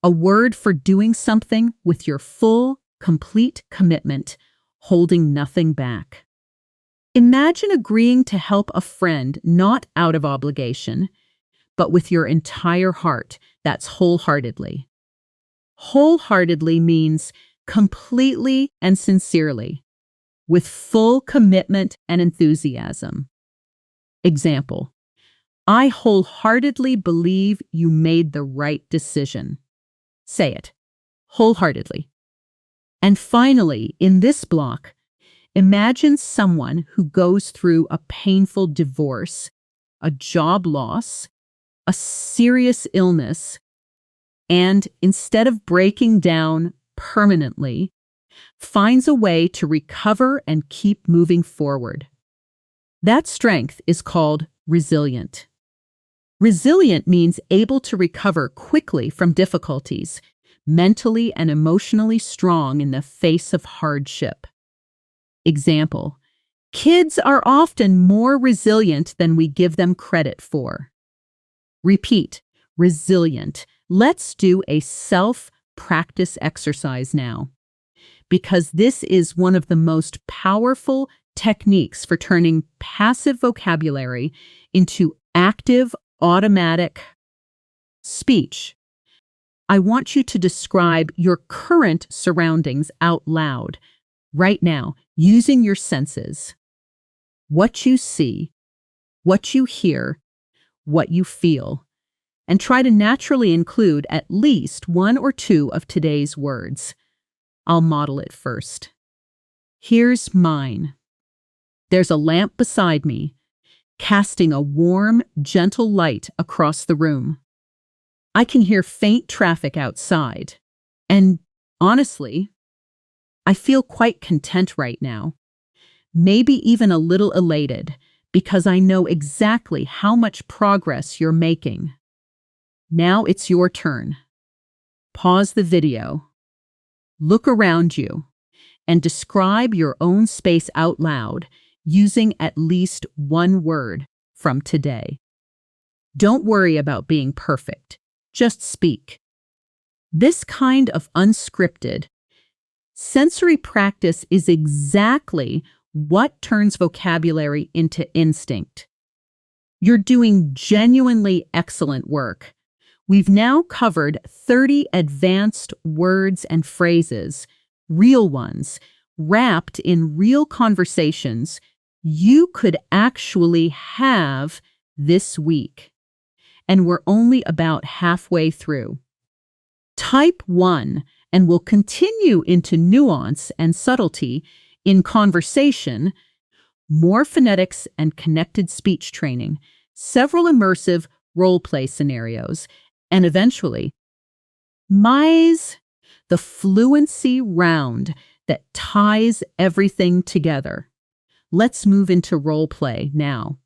a word for doing something with your full, complete commitment, holding nothing back. Imagine agreeing to help a friend not out of obligation, but with your entire heart. That's wholeheartedly. Wholeheartedly means completely and sincerely, with full commitment and enthusiasm. Example, I wholeheartedly believe you made the right decision. Say it, wholeheartedly. And finally, in this block, imagine someone who goes through a painful divorce, a job loss, a serious illness, and instead of breaking down permanently, finds a way to recover and keep moving forward. That strength is called resilient. Resilient means able to recover quickly from difficulties, mentally and emotionally strong in the face of hardship. Example, kids are often more resilient than we give them credit for. Repeat, resilient. Let's do a self-practice exercise now, because this is one of the most powerful techniques for turning passive vocabulary into active, automatic speech. I want you to describe your current surroundings out loud, right now, using your senses. What you see, what you hear, what you feel, and try to naturally include at least one or two of today's words. I'll model it first. Here's mine. There's a lamp beside me, casting a warm, gentle light across the room. I can hear faint traffic outside, and honestly, I feel quite content right now, maybe even a little elated, because I know exactly how much progress you're making. Now it's your turn. Pause the video. Look around you and describe your own space out loud using at least one word from today. Don't worry about being perfect. Just speak. This kind of unscripted, sensory practice is exactly what turns vocabulary into instinct. You're doing genuinely excellent work. We've now covered 30 advanced words and phrases, real ones, wrapped in real conversations you could actually have this week. And we're only about halfway through. Type 1, and we'll continue into nuance and subtlety in conversation, more phonetics and connected speech training, several immersive role-play scenarios, and eventually, MICE, the fluency round that ties everything together. Let's move into role-play now.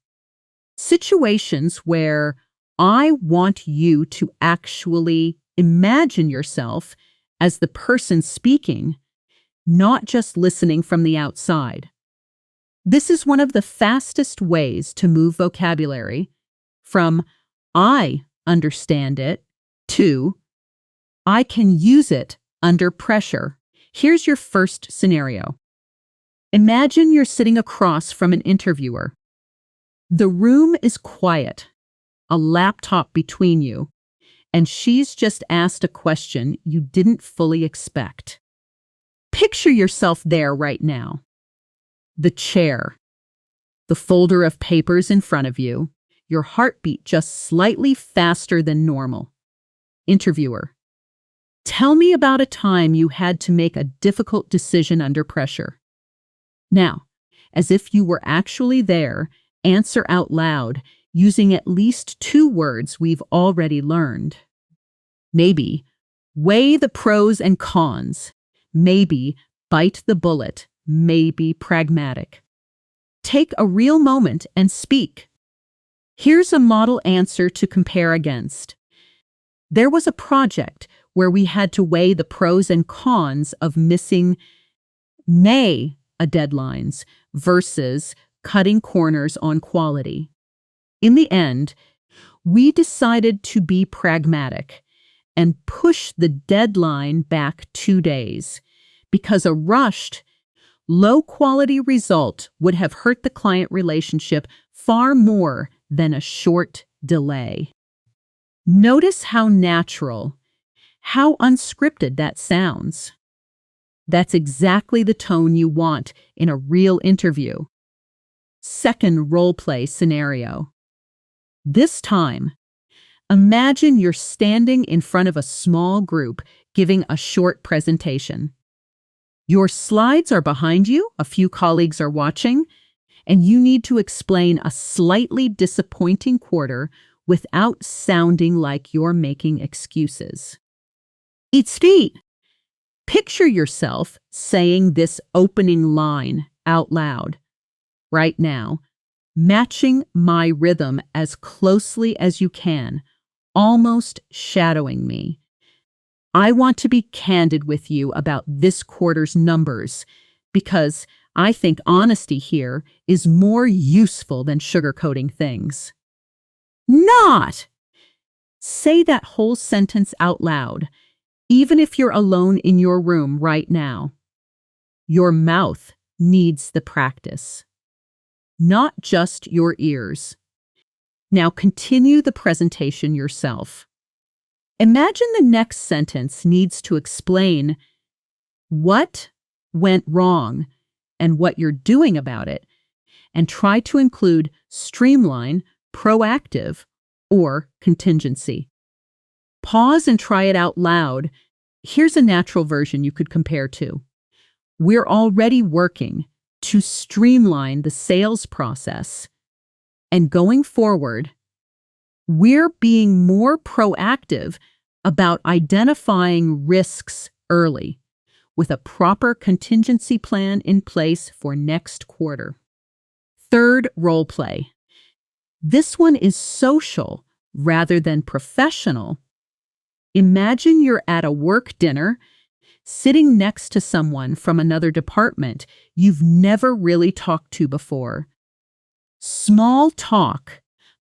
Situations where I want you to actually imagine yourself as the person speaking, not just listening from the outside. This is one of the fastest ways to move vocabulary from I understand it to I can use it under pressure. Here's your first scenario. Imagine you're sitting across from an interviewer. The room is quiet, a laptop between you, and she's just asked a question you didn't fully expect. Picture yourself there right now. The chair, the folder of papers in front of you, your heartbeat just slightly faster than normal. Interviewer, tell me about a time you had to make a difficult decision under pressure. Now, as if you were actually there, answer out loud using at least 2 words we've already learned. Maybe, weigh the pros and cons. Maybe, bite the bullet. Maybe, pragmatic. Take a real moment and speak. Here's a model answer to compare against. There was a project where we had to weigh the pros and cons of missing deadlines versus cutting corners on quality. In the end, we decided to be pragmatic and push the deadline back 2 days because a rushed, low-quality result would have hurt the client relationship far more than a short delay. Notice how natural, how unscripted that sounds. That's exactly the tone you want in a real interview. Second role-play scenario. This time, imagine you're standing in front of a small group giving a short presentation. Your slides are behind you, a few colleagues are watching, and you need to explain a slightly disappointing quarter without sounding like you're making excuses. It's feet. Picture yourself saying this opening line out loud right now, matching my rhythm as closely as you can, almost shadowing me. I want to be candid with you about this quarter's numbers because I think honesty here is more useful than sugarcoating things. Not! Say that whole sentence out loud, even if you're alone in your room right now. Your mouth needs the practice, not just your ears. Now continue the presentation yourself. Imagine the next sentence needs to explain what went wrong and what you're doing about it, and try to include streamline, proactive, or contingency. Pause and try it out loud. Here's a natural version you could compare to. We're already working to streamline the sales process, and going forward, we're being more proactive about identifying risks early with a proper contingency plan in place for next quarter. Third role play. This one is social rather than professional. Imagine you're at a work dinner, sitting next to someone from another department you've never really talked to before. Small talk,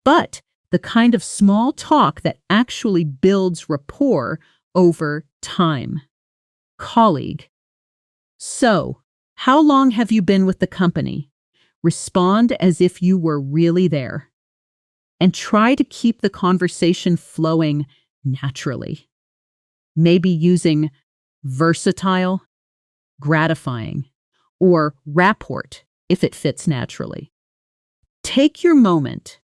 but the kind of small talk that actually builds rapport over time. Colleague. So, how long have you been with the company? Respond as if you were really there. And try to keep the conversation flowing naturally. Maybe using versatile, gratifying, or rapport if it fits naturally. Take your moment.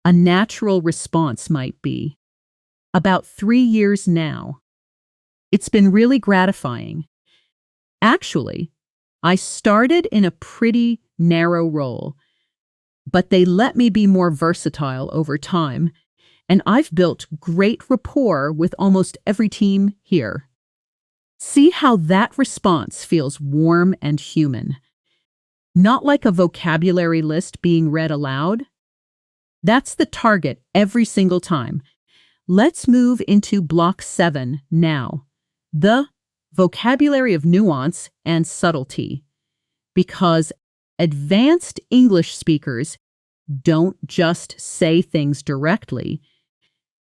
A natural response might be, about 3 years now. It's been really gratifying. Actually, I started in a pretty narrow role, but they let me be more versatile over time, and I've built great rapport with almost every team here. See how that response feels warm and human. Not like a vocabulary list being read aloud. That's the target every single time. Let's move into block 7 now. The vocabulary of nuance and subtlety. Because advanced English speakers don't just say things directly.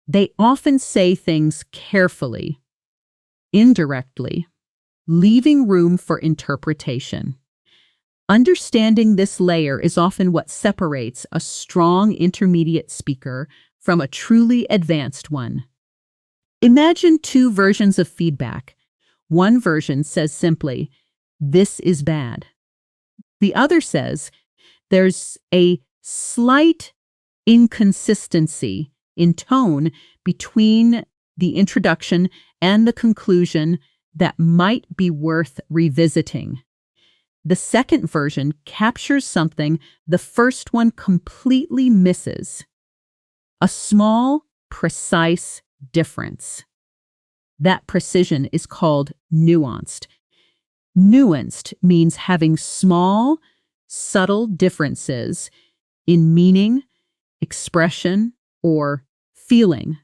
They often say things carefully, indirectly, leaving room for interpretation. Understanding this layer is often what separates a strong intermediate speaker from a truly advanced one. Imagine 2 versions of feedback. One version says simply, "This is bad." The other says, "There's a slight inconsistency in tone between the introduction and the conclusion that might be worth revisiting." The second version captures something the first one completely misses. A small, precise difference. That precision is called nuanced. Nuanced means having small, subtle differences in meaning, expression, or feeling.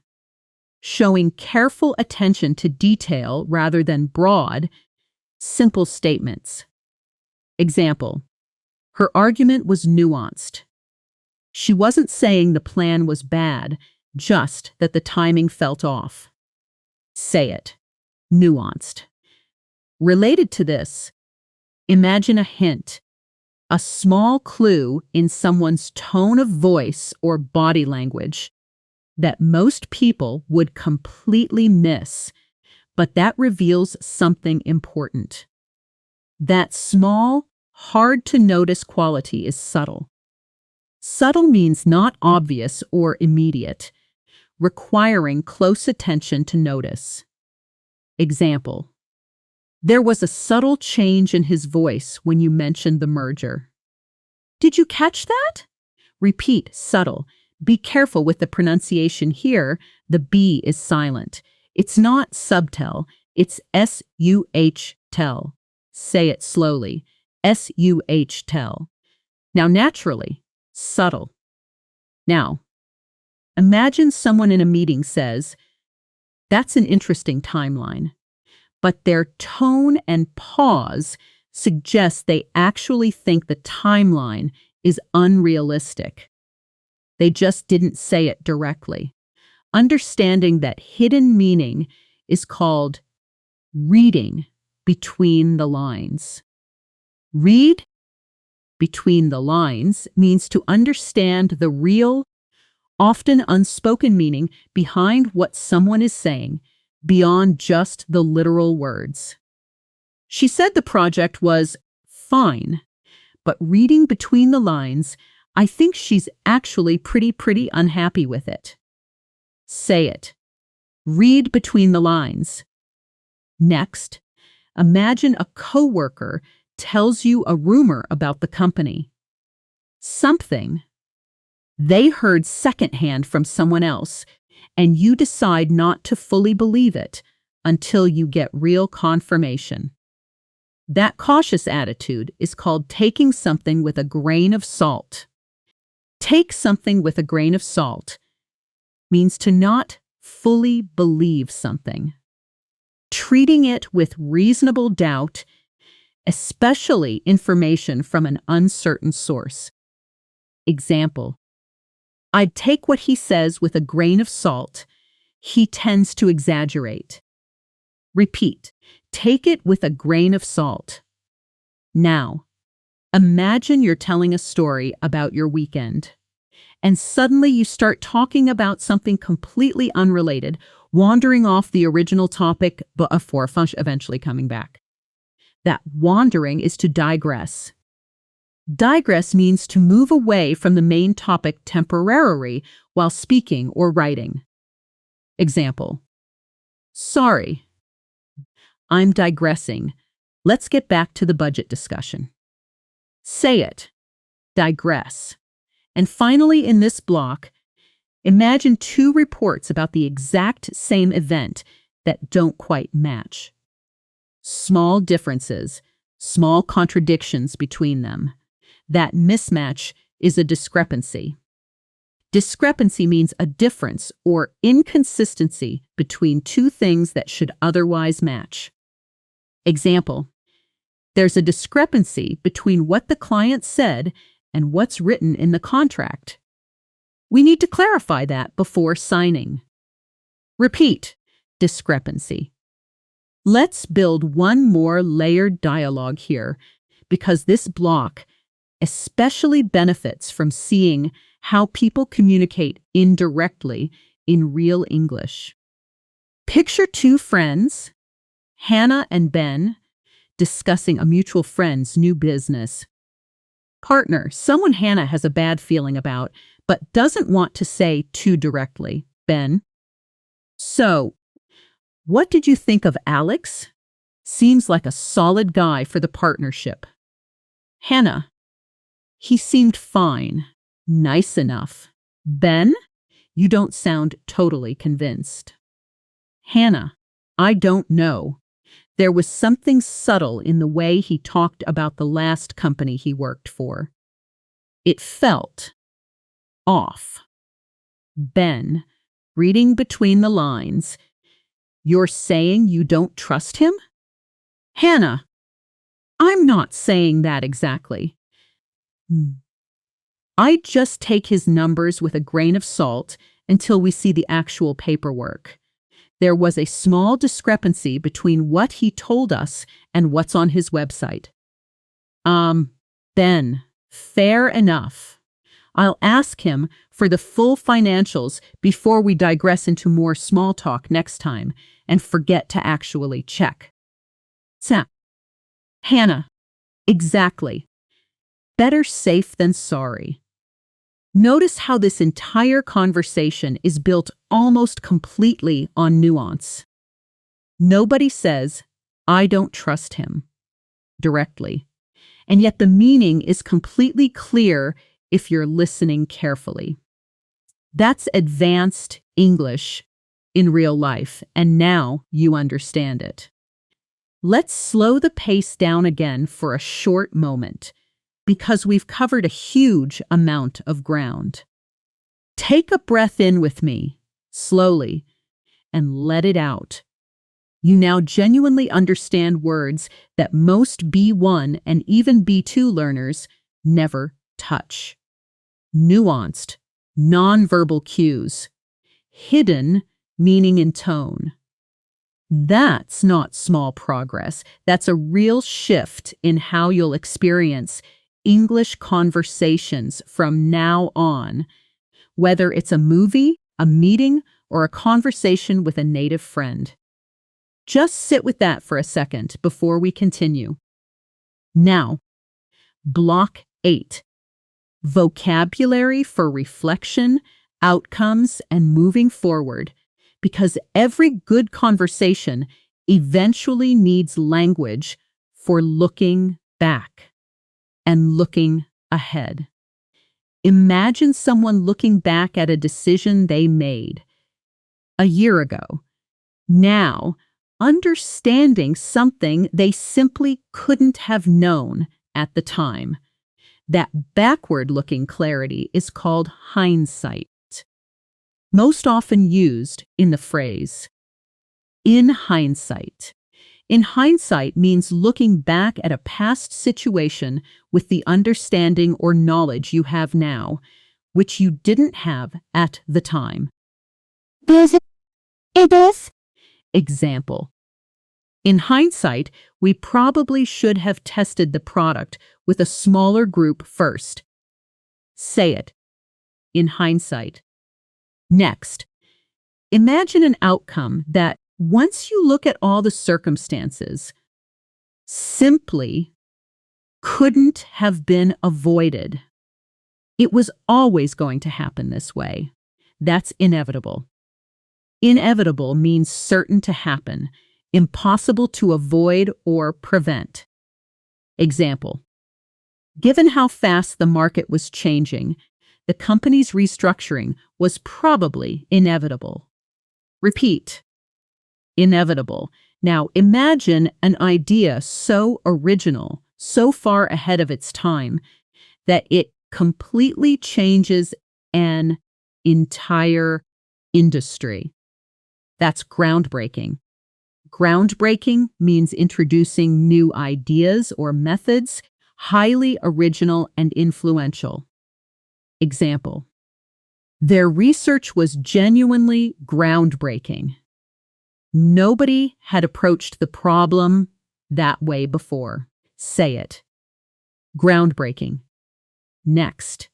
showing careful attention to detail rather than broad, simple statements. Example, her argument was nuanced. She wasn't saying the plan was bad, just that the timing felt off. Say it. Nuanced. Related to this, imagine a hint, a small clue in someone's tone of voice or body language that most people would completely miss, but that reveals something important. That small, hard-to-notice quality is subtle. Subtle means not obvious or immediate, requiring close attention to notice. Example, there was a subtle change in his voice when you mentioned the merger. Did you catch that? Repeat, subtle. Be careful with the pronunciation here. The B is silent. It's not subtel. It's S-U-H tell. Say it slowly. S-U-H tell. Now, naturally, subtle. Now, imagine someone in a meeting says, "That's an interesting timeline," but their tone and pause suggest they actually think the timeline is unrealistic. They just didn't say it directly. Understanding that hidden meaning is called reading between the lines. Read between the lines means to understand the real, often unspoken meaning behind what someone is saying, beyond just the literal words. She said the project was fine, but reading between the lines, I think she's actually pretty unhappy with it. Say it. Read between the lines. Next, imagine a coworker tells you a rumor about the company. Something they heard secondhand from someone else, and you decide not to fully believe it until you get real confirmation. That cautious attitude is called taking something with a grain of salt. Take something with a grain of salt means to not fully believe something. Treating it with reasonable doubt, especially information from an uncertain source. Example, I'd take what he says with a grain of salt. He tends to exaggerate. Repeat, take it with a grain of salt. Now, imagine you're telling a story about your weekend, and suddenly you start talking about something completely unrelated, wandering off the original topic before eventually coming back. That wandering is to digress. Digress means to move away from the main topic temporarily while speaking or writing. Example, sorry, I'm digressing. Let's get back to the budget discussion. Say it. Digress. And finally, in this block, imagine two reports about the exact same event that don't quite match. Small differences, small contradictions between them. That mismatch is a discrepancy. Discrepancy means a difference or inconsistency between two things that should otherwise match. Example, there's a discrepancy between what the client said and what's written in the contract. We need to clarify that before signing. Repeat, discrepancy. Let's build one more layered dialogue here, because this block especially benefits from seeing how people communicate indirectly in real English. Picture two friends, Hannah and Ben, discussing a mutual friend's new business. Partner, someone Hannah has a bad feeling about, but doesn't want to say too directly. Ben, so, what did you think of Alex? Seems like a solid guy for the partnership. Hannah, he seemed fine, nice enough. Ben, you don't sound totally convinced. Hannah, I don't know. There was something subtle in the way he talked about the last company he worked for. It felt off. Ben, Reading between the lines. You're saying you don't trust him? Hannah, I'm not saying that exactly. I just take his numbers with a grain of salt until we see the actual paperwork. There was a small discrepancy between what he told us and what's on his website. Ben, fair enough. I'll ask him for the full financials before we digress into more small talk next time and forget to actually check. Sam. Hannah, exactly. Better safe than sorry. Notice how this entire conversation is built almost completely on nuance. Nobody says, I don't trust him, directly. And yet the meaning is completely clear if you're listening carefully. That's advanced English in real life, and now you understand it. Let's slow the pace down again for a short moment, because we've covered a huge amount of ground. Take a breath in with me, slowly, and let it out. You now genuinely understand words that most B1 and even B2 learners never touch. Nuanced, nonverbal cues. Hidden, meaning in tone. That's not small progress. That's a real shift in how you'll experience English conversations from now on, whether it's a movie, a meeting, or a conversation with a native friend. Just sit with that for a second before we continue. Now, Block 8. Vocabulary for reflection, outcomes, and moving forward, because every good conversation eventually needs language for looking back and looking ahead. Imagine someone looking back at a decision they made a year ago, now understanding something they simply couldn't have known at the time. That backward-looking clarity is called hindsight, most often used in the phrase, in hindsight. In hindsight means looking back at a past situation with the understanding or knowledge you have now, which you didn't have at the time.
It is.
Example. In hindsight, we probably should have tested the product with a smaller group first. Say it. In hindsight. Next, imagine an outcome that, once you look at all the circumstances, simply couldn't have been avoided. It was always going to happen this way. That's inevitable. Inevitable means certain to happen, impossible to avoid or prevent. Example. Given how fast the market was changing, the company's restructuring was probably inevitable. Repeat. Inevitable. Now imagine an idea so original, so far ahead of its time, that it completely changes an entire industry. That's groundbreaking. Groundbreaking means introducing new ideas or methods, highly original and influential. Example. Their research was genuinely groundbreaking. Nobody had approached the problem that way before. Say it. Groundbreaking. Next.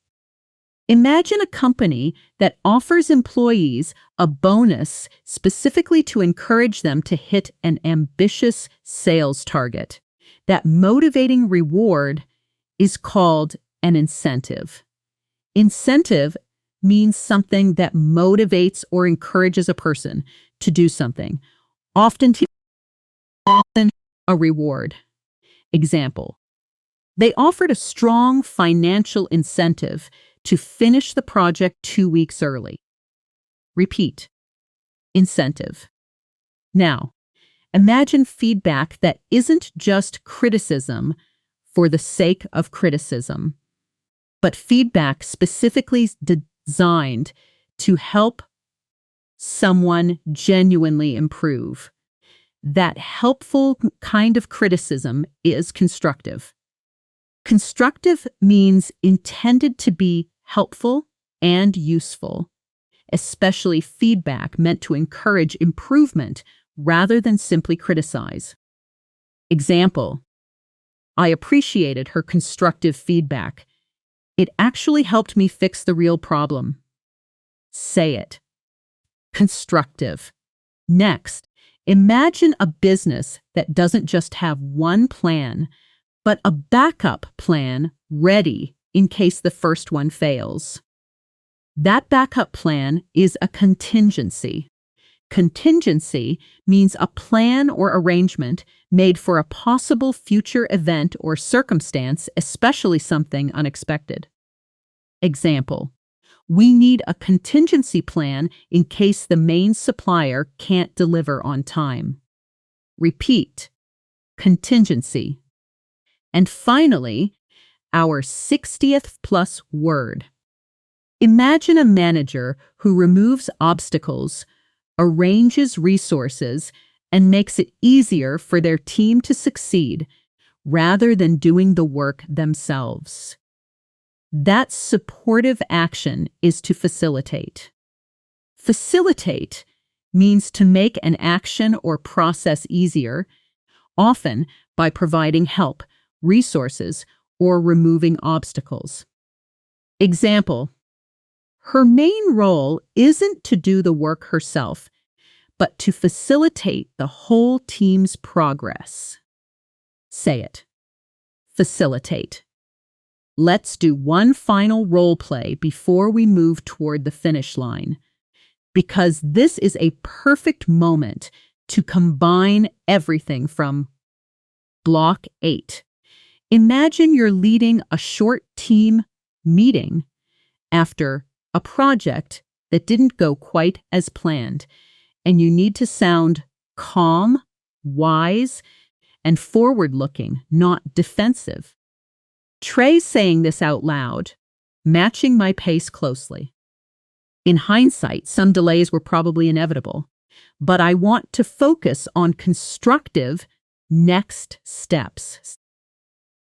Imagine a company that offers employees a bonus specifically to encourage them to hit an ambitious sales target. That motivating reward is called an incentive. Incentive means something that motivates or encourages a person to do something, often a reward. Example. They offered a strong financial incentive to finish the project 2 weeks early. Repeat. Incentive. Now, imagine feedback that isn't just criticism for the sake of criticism, but feedback specifically designed to help someone genuinely improve. That helpful kind of criticism is constructive. Constructive means intended to be helpful and useful, especially feedback meant to encourage improvement rather than simply criticize. Example: I appreciated her constructive feedback. It actually helped me fix the real problem. Say it. Constructive. Next, imagine a business that doesn't just have one plan, but a backup plan ready in case the first one fails. That backup plan is a contingency. Contingency means a plan or arrangement made for a possible future event or circumstance, especially something unexpected. Example: we need a contingency plan in case the main supplier can't deliver on time. Repeat: contingency. And finally, our 60th plus word. Imagine a manager who removes obstacles, arranges resources, and makes it easier for their team to succeed rather than doing the work themselves. That supportive action is to facilitate. Facilitate means to make an action or process easier, often by providing help, resources, or removing obstacles. Example: her main role isn't to do the work herself, but to facilitate the whole team's progress. Say it. Facilitate. Let's do one final role play before we move toward the finish line, because this is a perfect moment to combine everything from Block 8. Imagine you're leading a short team meeting after a project that didn't go quite as planned, and you need to sound calm, wise, and forward-looking, not defensive. Try saying this out loud, matching my pace closely. In hindsight, some delays were probably inevitable, but I want to focus on constructive next steps,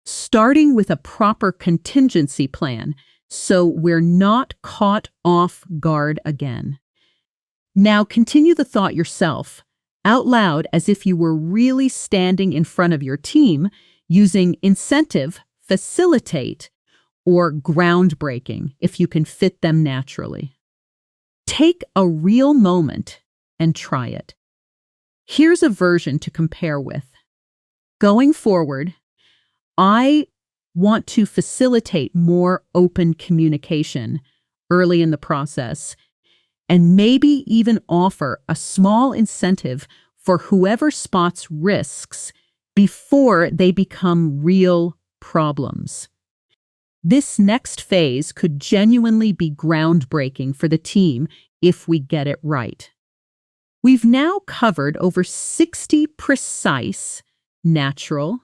starting with a proper contingency plan so we're not caught off guard again. Now continue the thought yourself, out loud as if you were really standing in front of your team, using incentive, facilitate, or groundbreaking if you can fit them naturally. Take a real moment and try it. Here's a version to compare with. Going forward, I want to facilitate more open communication early in the process, and maybe even offer a small incentive for whoever spots risks before they become real problems. This next phase could genuinely be groundbreaking for the team if we get it right. We've now covered over 60 precise, natural,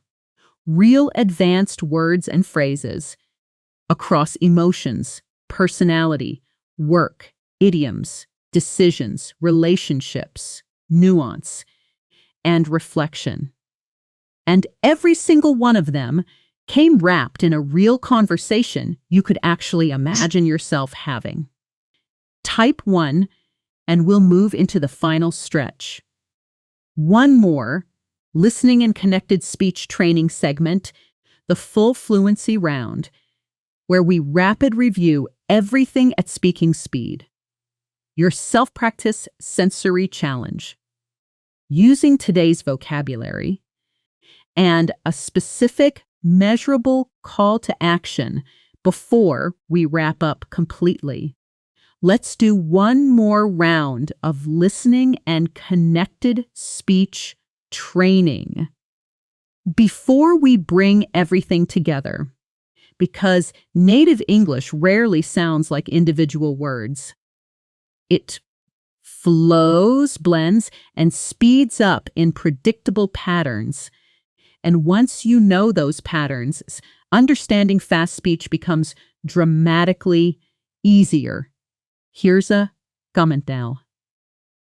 real advanced words and phrases across emotions, personality, work, idioms, decisions, relationships, nuance, and reflection. And every single one of them came wrapped in a real conversation you could actually imagine yourself having. Type 1, and we'll move into the final stretch. One more, listening and connected speech training segment, the full fluency round, where we rapid review everything at speaking speed. Your self-practice sensory challenge. Using today's vocabulary and a specific, measurable call to action before we wrap up completely. Let's do one more round of listening and connected speech training before we bring everything together, because native English rarely sounds like individual words. It flows, blends, and speeds up in predictable patterns. And once you know those patterns, understanding fast speech becomes dramatically easier. Here's a comment now.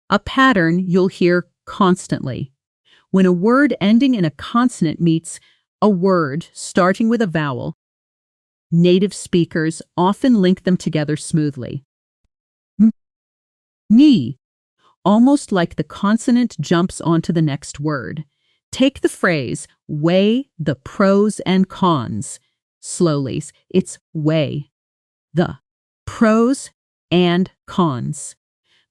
a pattern you'll hear constantly. When a word ending in a consonant meets a word starting with a vowel, native speakers often link them together smoothly. Ni, almost like the consonant jumps onto the next word. Take the phrase, weigh the pros and cons. Slowly, it's weigh the pros and cons.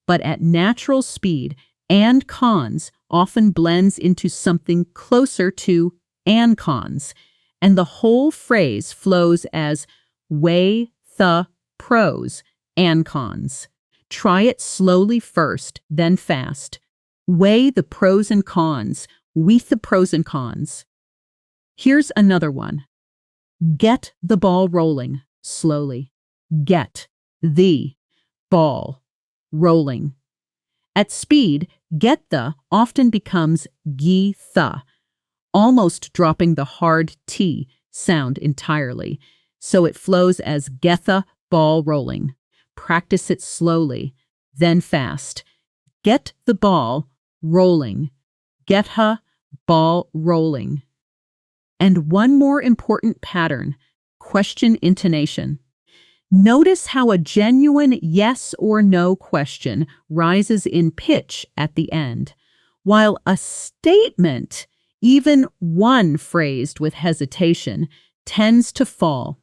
But at natural speed, and cons often blends into something closer to and cons, and the whole phrase flows as weigh the pros and cons. Try it slowly first, then fast. Weigh the pros and cons, with the pros and cons. Here's another one. Get the ball rolling, slowly. Get the ball rolling. At speed, get the often becomes gi the, almost dropping the hard T sound entirely, so it flows as get the ball rolling. Practice it slowly, then fast. Get the ball rolling. Get her ball rolling. And one more important pattern, question intonation. Notice how a genuine yes or no question rises in pitch at the end, while a statement, even one phrased with hesitation, tends to fall.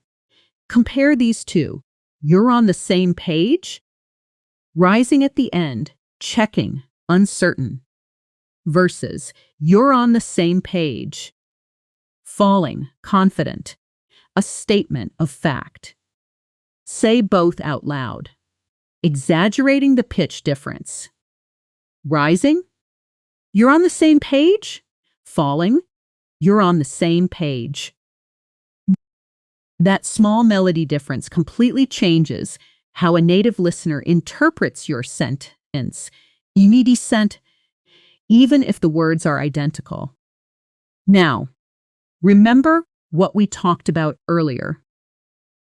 Compare these two. You're on the same page? Rising at the end, checking, uncertain. Versus, you're on the same page. Falling, confident. A statement of fact. Say both out loud, exaggerating the pitch difference. Rising, you're on the same page. Falling, you're on the same page. That small melody difference completely changes how a native listener interprets your sentence, even if the words are identical. Now, remember what we talked about earlier.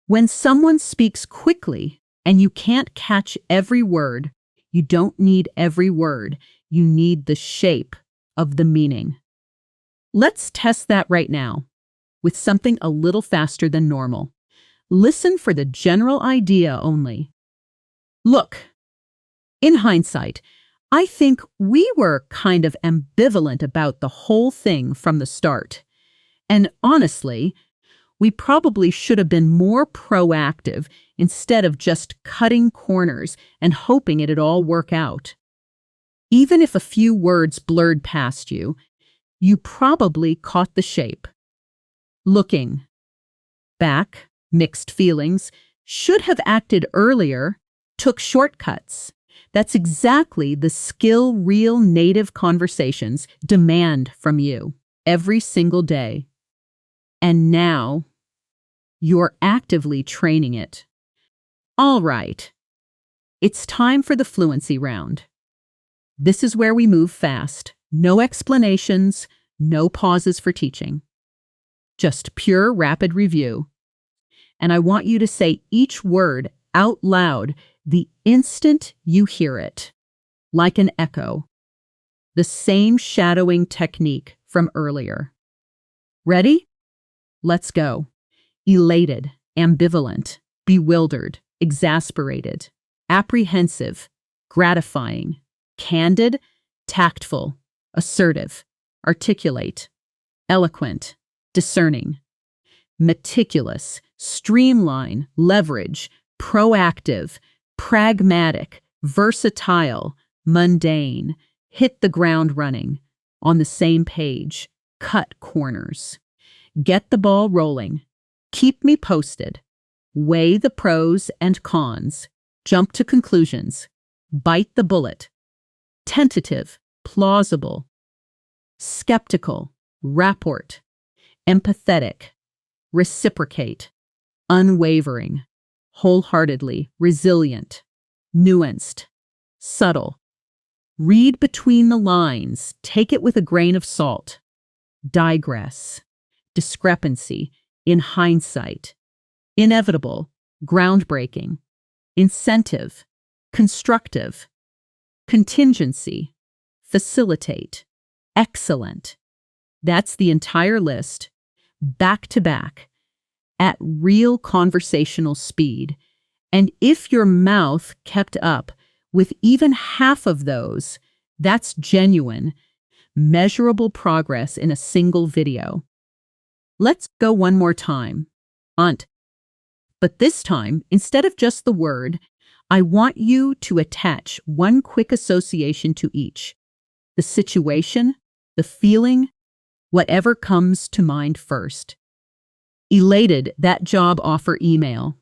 When someone speaks quickly and you can't catch every word, you don't need every word. You need the shape of the meaning. Let's test that right now with something a little faster than normal. Listen for the general idea only. Look, in hindsight, I think we were kind of ambivalent about the whole thing from the start. And honestly, we probably should have been more proactive instead of just cutting corners and hoping it'd all work out. Even if a few words blurred past you, you probably caught the shape. Looking back, mixed feelings, should have acted earlier, took shortcuts. That's exactly the skill real native conversations demand from you every single day. And now, you're actively training it. All right, it's time for the fluency round. This is where we move fast. No explanations, no pauses for teaching. Just pure rapid review. And I want you to say each word out loud the instant you hear it, like an echo. The same shadowing technique from earlier. Ready? Let's go. Elated, ambivalent, bewildered, exasperated, apprehensive, gratifying, candid, tactful, assertive, articulate, eloquent, discerning, meticulous, streamline, leverage, proactive, pragmatic, versatile, mundane, hit the ground running, on the same page, cut corners. Get the ball rolling. Keep me posted. Weigh the pros and cons. Jump to conclusions. Bite the bullet. Tentative, plausible. Skeptical, rapport. Empathetic, reciprocate. Unwavering, wholeheartedly, resilient. Nuanced, subtle. Read between the lines. Take it with a grain of salt. Digress. Discrepancy, in hindsight. Inevitable, groundbreaking. Incentive, constructive. contingency, facilitate, excellent. That's the entire list, back to back, at real conversational speed. And if your mouth kept up with even half of those, that's genuine, measurable progress in a single video. Let's go one more time. Aunt. But this time, instead of just the word, I want you to attach one quick association to each. The situation, the feeling, whatever comes to mind first. Elated, that job offer email.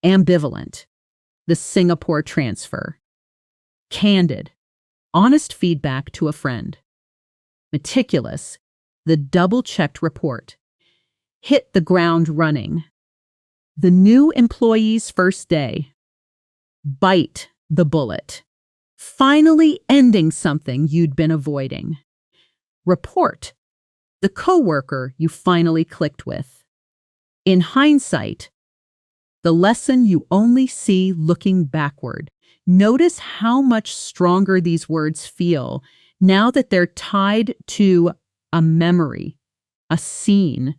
Ambivalent, the Singapore transfer. Candid, honest feedback to a friend. Meticulous, the double-checked report. Hit the ground running. The new employee's first day. Bite the bullet. Finally ending something you'd been avoiding. Report, the coworker you finally clicked with. In hindsight, the lesson you only see looking backward. Notice how much stronger these words feel now that they're tied to a memory, a scene,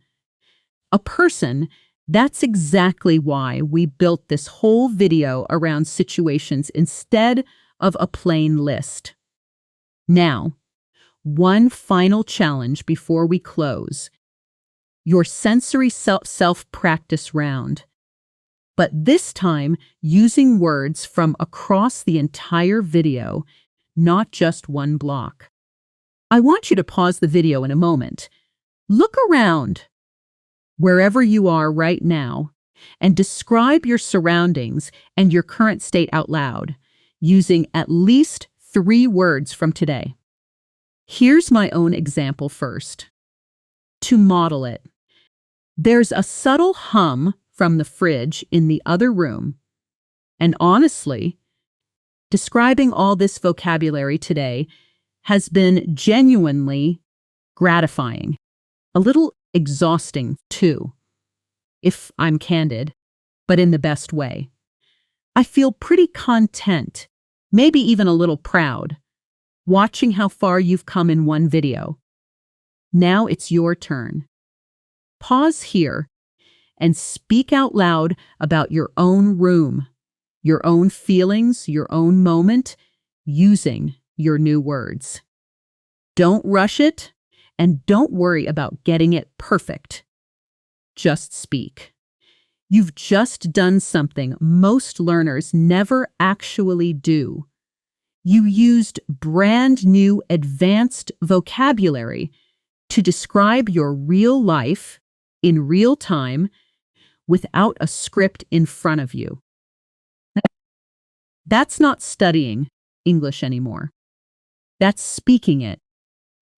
a person. That's exactly why we built this whole video around situations instead of a plain list. Now, one final challenge before we close. Your sensory self-practice round. But this time, using words from across the entire video, not just one block. I want you to pause the video in a moment. Look around, wherever you are right now, and describe your surroundings and your current state out loud, using at least 3 words from today. Here's my own example first. To model it, there's a subtle hum from the fridge in the other room. And honestly, describing all this vocabulary today has been genuinely gratifying, a little exhausting too, if I'm candid, but in the best way. I feel pretty content, maybe even a little proud, watching how far you've come in one video. Now it's your turn. Pause here and speak out loud about your own room, your own feelings, your own moment, using your new words. Don't rush it, and don't worry about getting it perfect. Just speak. You've just done something most learners never actually do. You used brand new advanced vocabulary to describe your real life in real time without a script in front of you. That's not studying English anymore. That's speaking it.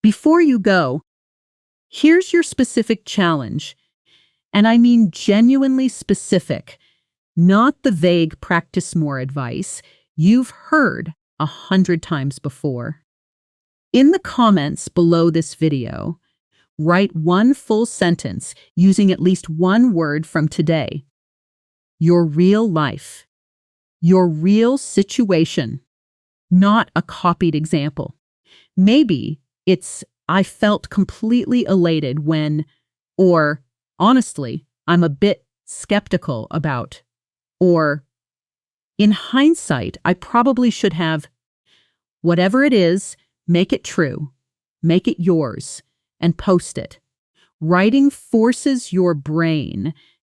Before you go, here's your specific challenge. And I mean genuinely specific, not the vague practice more advice you've heard 100 times before. In the comments below this video, write one full sentence using at least one word from today. Your real life. Your real situation. Not a copied example. Maybe it's, I felt completely elated when, or honestly, I'm a bit skeptical about, or in hindsight, I probably should have. Whatever it is, make it true. Make it yours. And post it. Writing forces your brain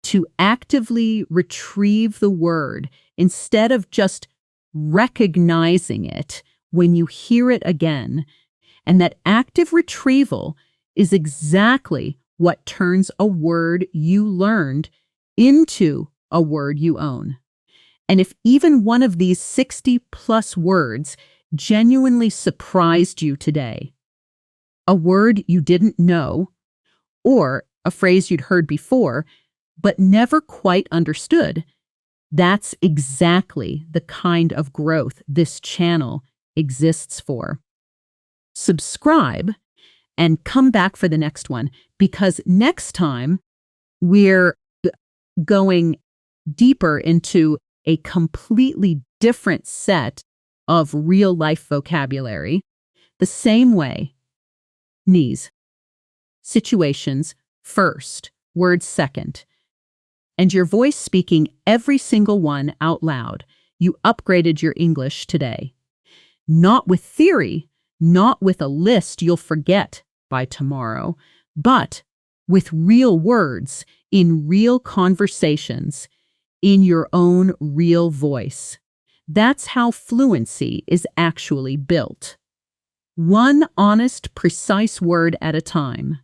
to actively retrieve the word instead of just recognizing it when you hear it again. And that active retrieval is exactly what turns a word you learned into a word you own. And if even one of these 60+ words genuinely surprised you today, a word you didn't know, or a phrase you'd heard before, but never quite understood, that's exactly the kind of growth this channel exists for. Subscribe and come back for the next one, because next time we're going deeper into a completely different set of real-life vocabulary, the same way. Knees. Situations first, words second. And your voice speaking every single one out loud. You upgraded your English today. Not with theory, not with a list you'll forget by tomorrow, but with real words, in real conversations, in your own real voice. That's how fluency is actually built. One honest, precise word at a time.